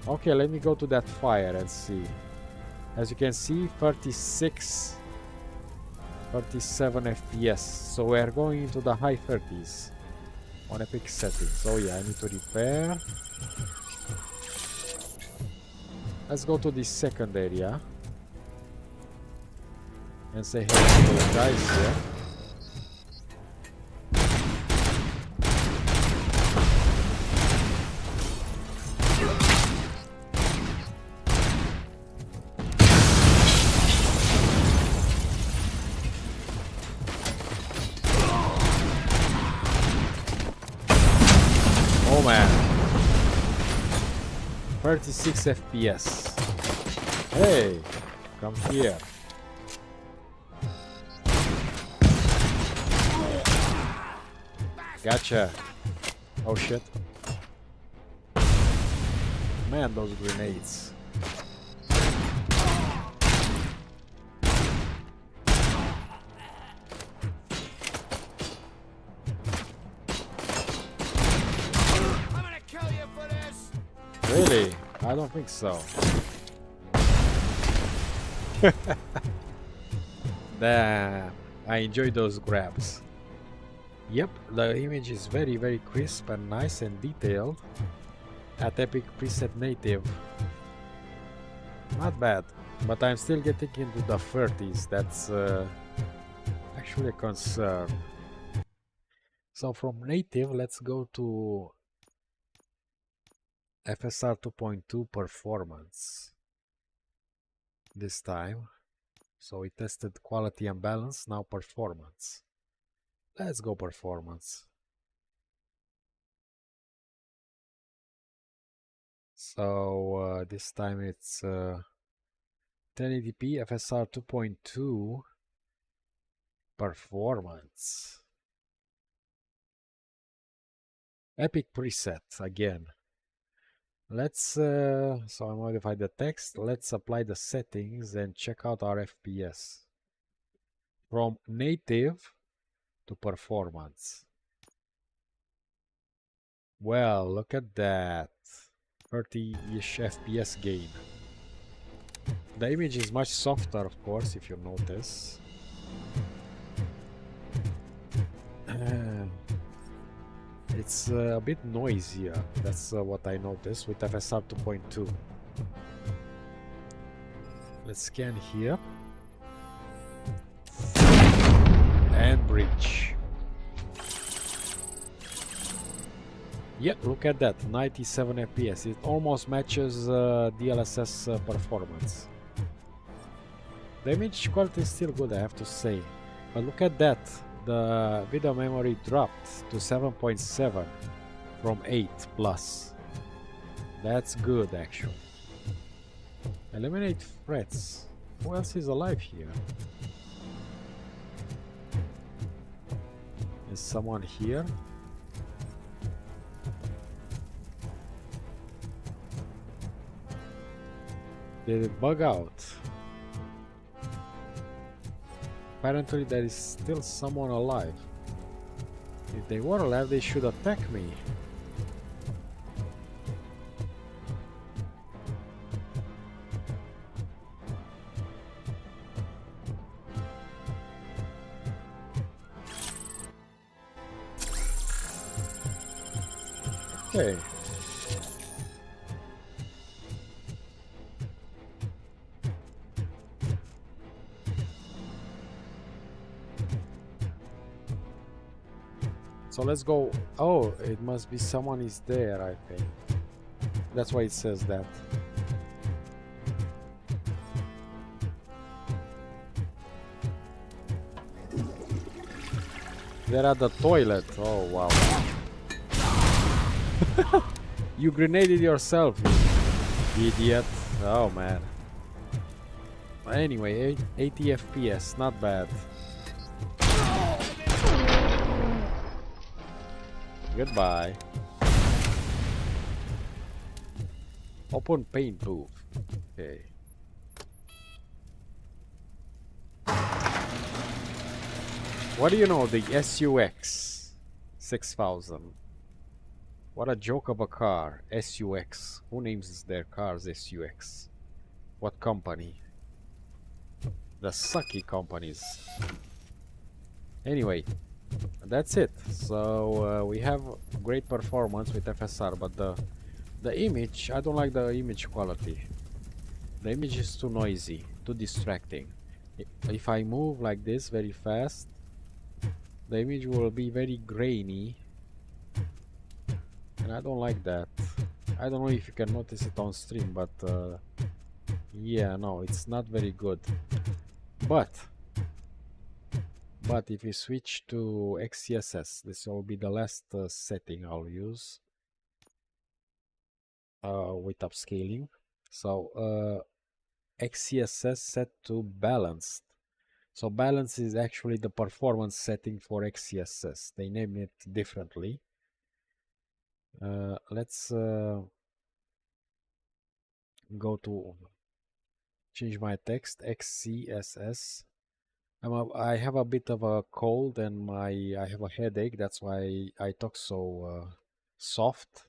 [SPEAKER 1] Okay, let me go to that fire and see. As you can see, 36, 37 FPS. So we are going into the high 30s on epic settings. Oh yeah, I need to repair. Let's go to the second area and say hello to those guys here. Oh man, 36 FPS. Hey, come here. Gotcha. Oh shit. Man, those grenades.
[SPEAKER 4] I'm gonna kill you for this.
[SPEAKER 1] Really? I don't think so. Damn, I enjoy those grabs. Yep, the image is very, very crisp and nice and detailed at Epic Preset Native. Not bad, but I'm still getting into the 30s. That's actually a concern. So from native, let's go to FSR 2.2 performance. this time. So we tested quality and balance, now performance. Let's go performance. So this time it's 1080p FSR 2.2 performance. Epic preset again. Let's so I modify the text. Let's apply the settings and check out our FPS from native to performance. Well, look at that, 30-ish FPS gain. The image is much softer, of course, if you notice. It's a bit noisier, that's what I noticed with FSR 2.2. Let's scan here. And bridge. Yeah, look at that, 97 FPS. It almost matches DLSS performance. The image quality is still good, I have to say. But look at that. The video memory dropped to 7.7 from 8 plus. That's good actually. Eliminate threats. Who else is alive here? Is someone here? Did it bug out? Apparently there is still someone alive. If they were alive, they should attack me. Okay. So let's go. Oh, it must be someone is there, I think. That's why it says that. They're at the toilet. Oh, wow. You grenaded yourself, you idiot. Oh, man. Anyway, 80 FPS, not bad. Goodbye. Open paint booth. Okay. What do you know? The SUX 6000. What a joke of a car. SUX. Who names their cars SUX? What company? The sucky companies. Anyway. That's it. So we have great performance with FSR, but the image, I don't like the image quality. The image is too noisy, too distracting. If I move like this very fast, the image will be very grainy, and I don't like that. I don't know if you can notice it on stream, but yeah, no, it's not very good. But if we switch to XeSS, this will be the last setting I'll use with upscaling. So XeSS set to balanced. So balance is actually the performance setting for XeSS. They name it differently. Let's go to change my text, XeSS. I have a bit of a cold and I have a headache. That's why I talk so soft.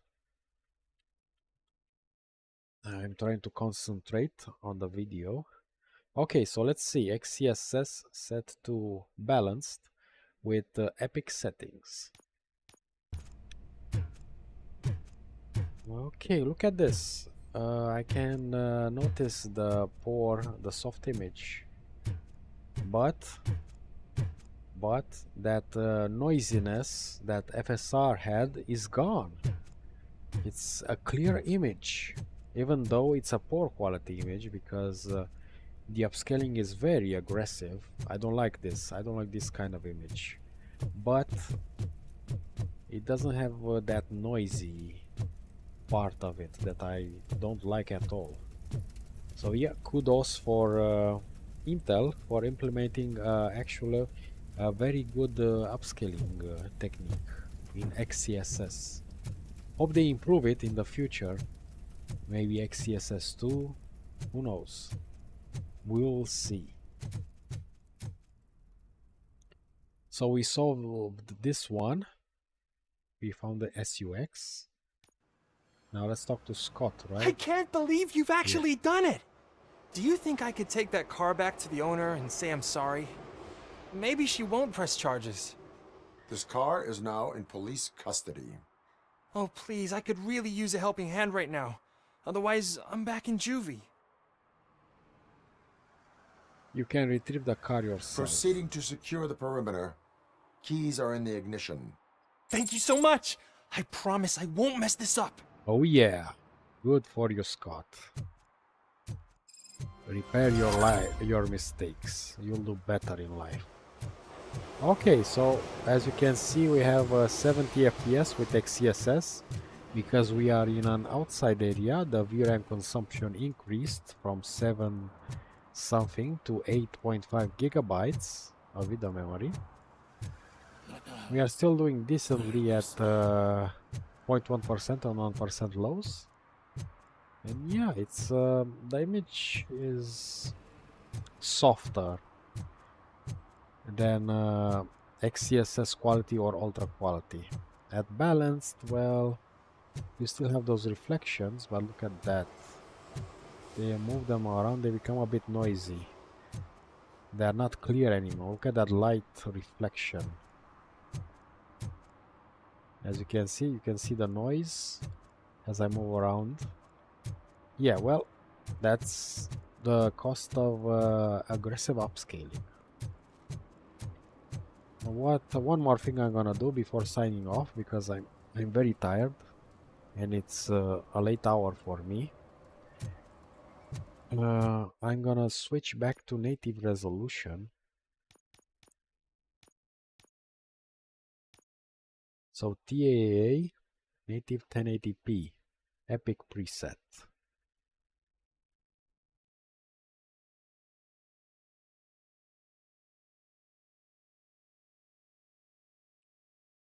[SPEAKER 1] I'm trying to concentrate on the video. Okay, so let's see. XeSS set to balanced with epic settings. Okay, look at this. I can notice the soft image. But that noisiness that FSR had is gone. It's a clear image, even though it's a poor quality image, because The upscaling is very aggressive. I don't like this. I don't like this kind of image. But it doesn't have that noisy part of it that I don't like at all. So yeah, kudos for Intel for implementing actually a very good upscaling technique in XeSS. Hope they improve it in the future. Maybe XeSS 2, who knows? We will see. So we solved this one. We found the SUX. Now let's talk to Scott, right?
[SPEAKER 17] I can't believe you've actually done it! Do you think I could take that car back to the owner and say I'm sorry? Maybe she won't press charges.
[SPEAKER 5] This car is now in police custody.
[SPEAKER 17] Oh, please, I could really use a helping hand right now. Otherwise, I'm back in juvie.
[SPEAKER 1] You can retrieve the car yourself.
[SPEAKER 5] Proceeding to secure the perimeter. Keys are in the ignition.
[SPEAKER 17] Thank you so much! I promise I won't mess this up.
[SPEAKER 1] Oh yeah, good for you, Scott. Repair your mistakes. You'll do better in life. Okay, so as you can see, we have 70 FPS with XeSS. Because we are in an outside area, the VRAM consumption increased from 7 something to 8.5 gigabytes of video memory. We are still doing decently at 0.1% on 1% lows. And yeah, it's the image is softer than XeSS quality or ultra quality. At balanced, well, you still have those reflections, but look at that. They move them around, they become a bit noisy. They are not clear anymore. Look at that light reflection. As you can see the noise as I move around. Yeah, well, that's the cost of aggressive upscaling. One more thing I'm gonna do before signing off, because I'm very tired and it's a late hour for me. I'm gonna switch back to native resolution. So DLAA native 1080p epic preset.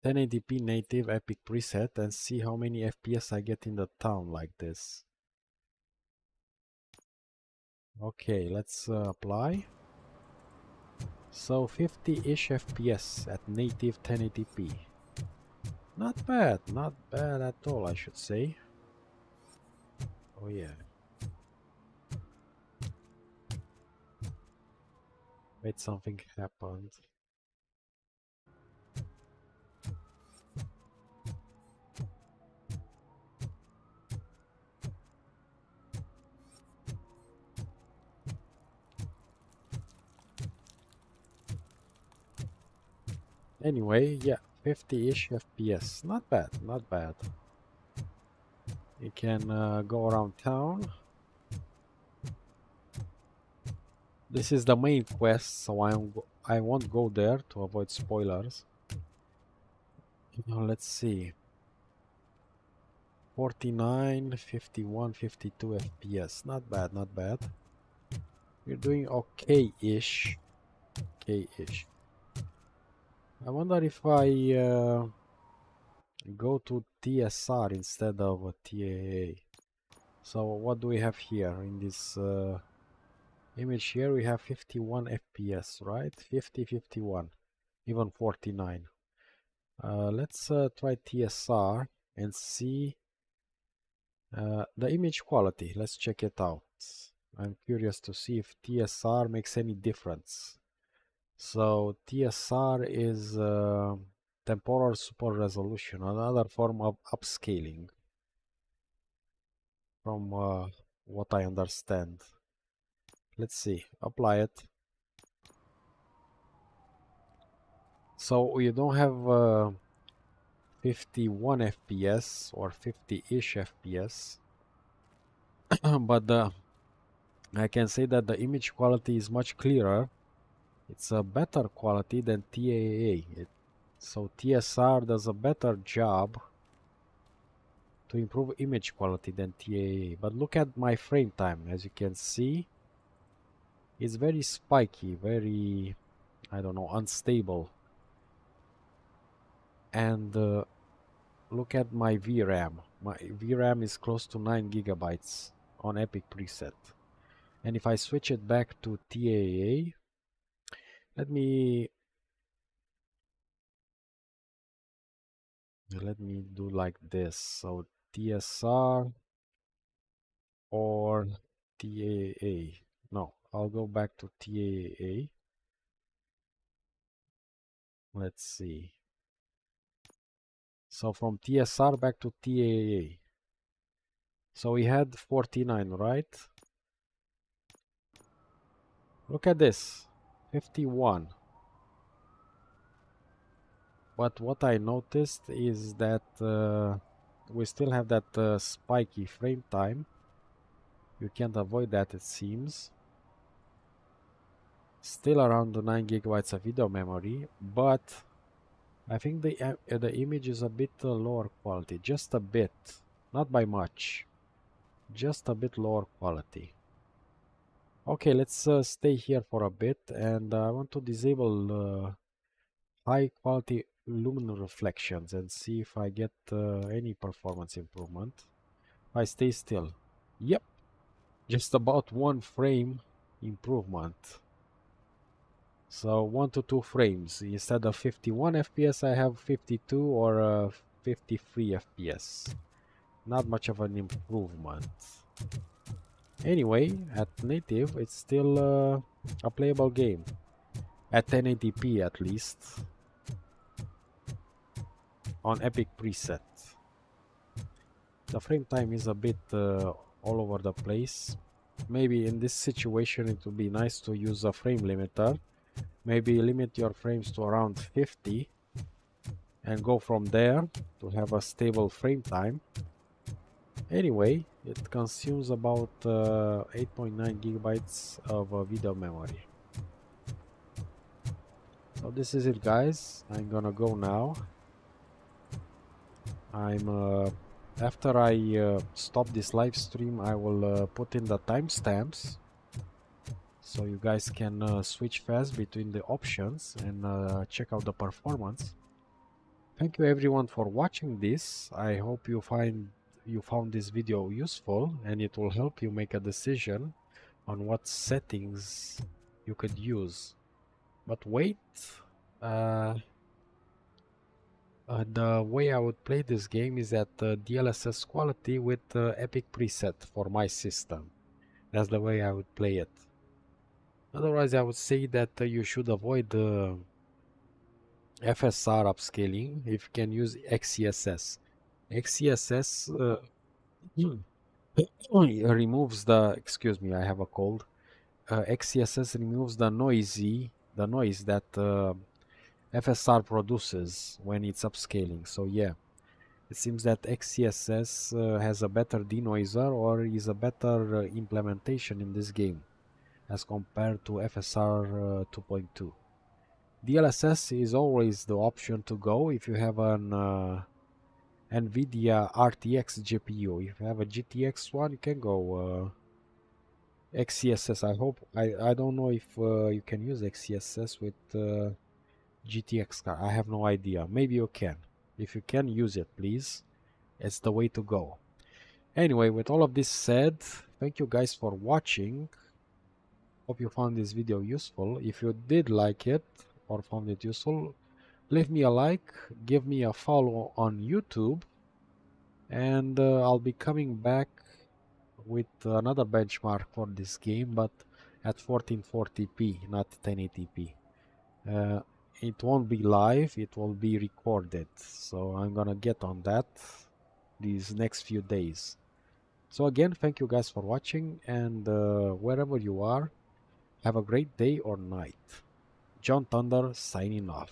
[SPEAKER 1] .1080p native epic preset and see how many FPS I get in the town like this. Okay, let's apply. So 50-ish FPS at native 1080p. Not bad at all, I should say. Oh yeah. Wait, something happened. Anyway, yeah, 50-ish FPS. Not bad, not bad. You can go around town. This is the main quest, so I won't go there to avoid spoilers. Now let's see. 49, 51, 52 FPS. Not bad, not bad. You're doing okay-ish. Okay-ish. I wonder if I go to TSR instead of TAA. So what do we have here in this image here? We have 51 FPS, right? 50, 51, even 49. Let's try TSR and see the image quality. Let's check it out. I'm curious to see if TSR makes any difference. So TSR is temporal super resolution, another form of upscaling from what I understand. Let's see, apply it. So you don't have 51 FPS or 50-ish FPS, but the I can say that the image quality is much clearer. It's a better quality than DLAA. So TSR does a better job to improve image quality than DLAA. But look at my frame time. As you can see, it's very spiky, very, I don't know, unstable. And look at my VRAM. My VRAM is close to 9 gigabytes on Epic preset. And if I switch it back to DLAA, let me do like this. So TSR or DLAA. No, I'll go back to DLAA. Let's see. So from TSR back to DLAA. So we had 49, right? Look at this, 51. But what I noticed is that we still have that spiky frame time. You can't avoid that, it seems. Still around the 9 gigabytes of video memory, but I think the image is a bit lower quality, just a bit, not by much, just a bit lower quality. Okay, let's stay here for a bit, and I want to disable high quality lumen reflections and see if I get any performance improvement. I stay still. Yep, just about 1 frame improvement. So 1 to 2 frames. Instead of 51 FPS, I have 52 or 53 FPS. Not much of an improvement. Anyway, at native, it's still a playable game. At 1080p at least. On Epic preset. The frame time is a bit all over the place. Maybe in this situation it would be nice to use a frame limiter. Maybe limit your frames to around 50 and go from there to have a stable frame time. Anyway, it consumes about 8.9 gigabytes of video memory. So this is it, guys. I'm gonna go now. After I stop this live stream, I will put in the timestamps so you guys can switch fast between the options and check out the performance. Thank you everyone for watching this. I hope you found this video useful and it will help you make a decision on what settings you could use. But wait, the way I would play this game is at DLSS quality with Epic preset for my system. That's the way I would play it. Otherwise, I would say that you should avoid FSR upscaling if you can use XeSS. XeSS removes the, excuse me, I have a cold. XeSS removes the noise that FSR produces when it's upscaling. So yeah, it seems that XeSS has a better denoiser or is a better implementation in this game as compared to FSR 2.2. DLSS is always the option to go if you have an Nvidia RTX GPU. If you have a GTX one, you can go XeSS. I don't know if you can use XeSS with GTX card. I have no idea. Maybe you can. If you can, use it, please. It's the way to go. Anyway, with all of this said, thank you guys for watching. Hope you found this video useful. If you did like it or found it useful, leave me a like, give me a follow on YouTube, and I'll be coming back with another benchmark for this game, but at 1440p, not 1080p. It won't be live, it will be recorded, so I'm gonna get on that these next few days. So again, thank you guys for watching, and wherever you are, have a great day or night. John Thunder signing off.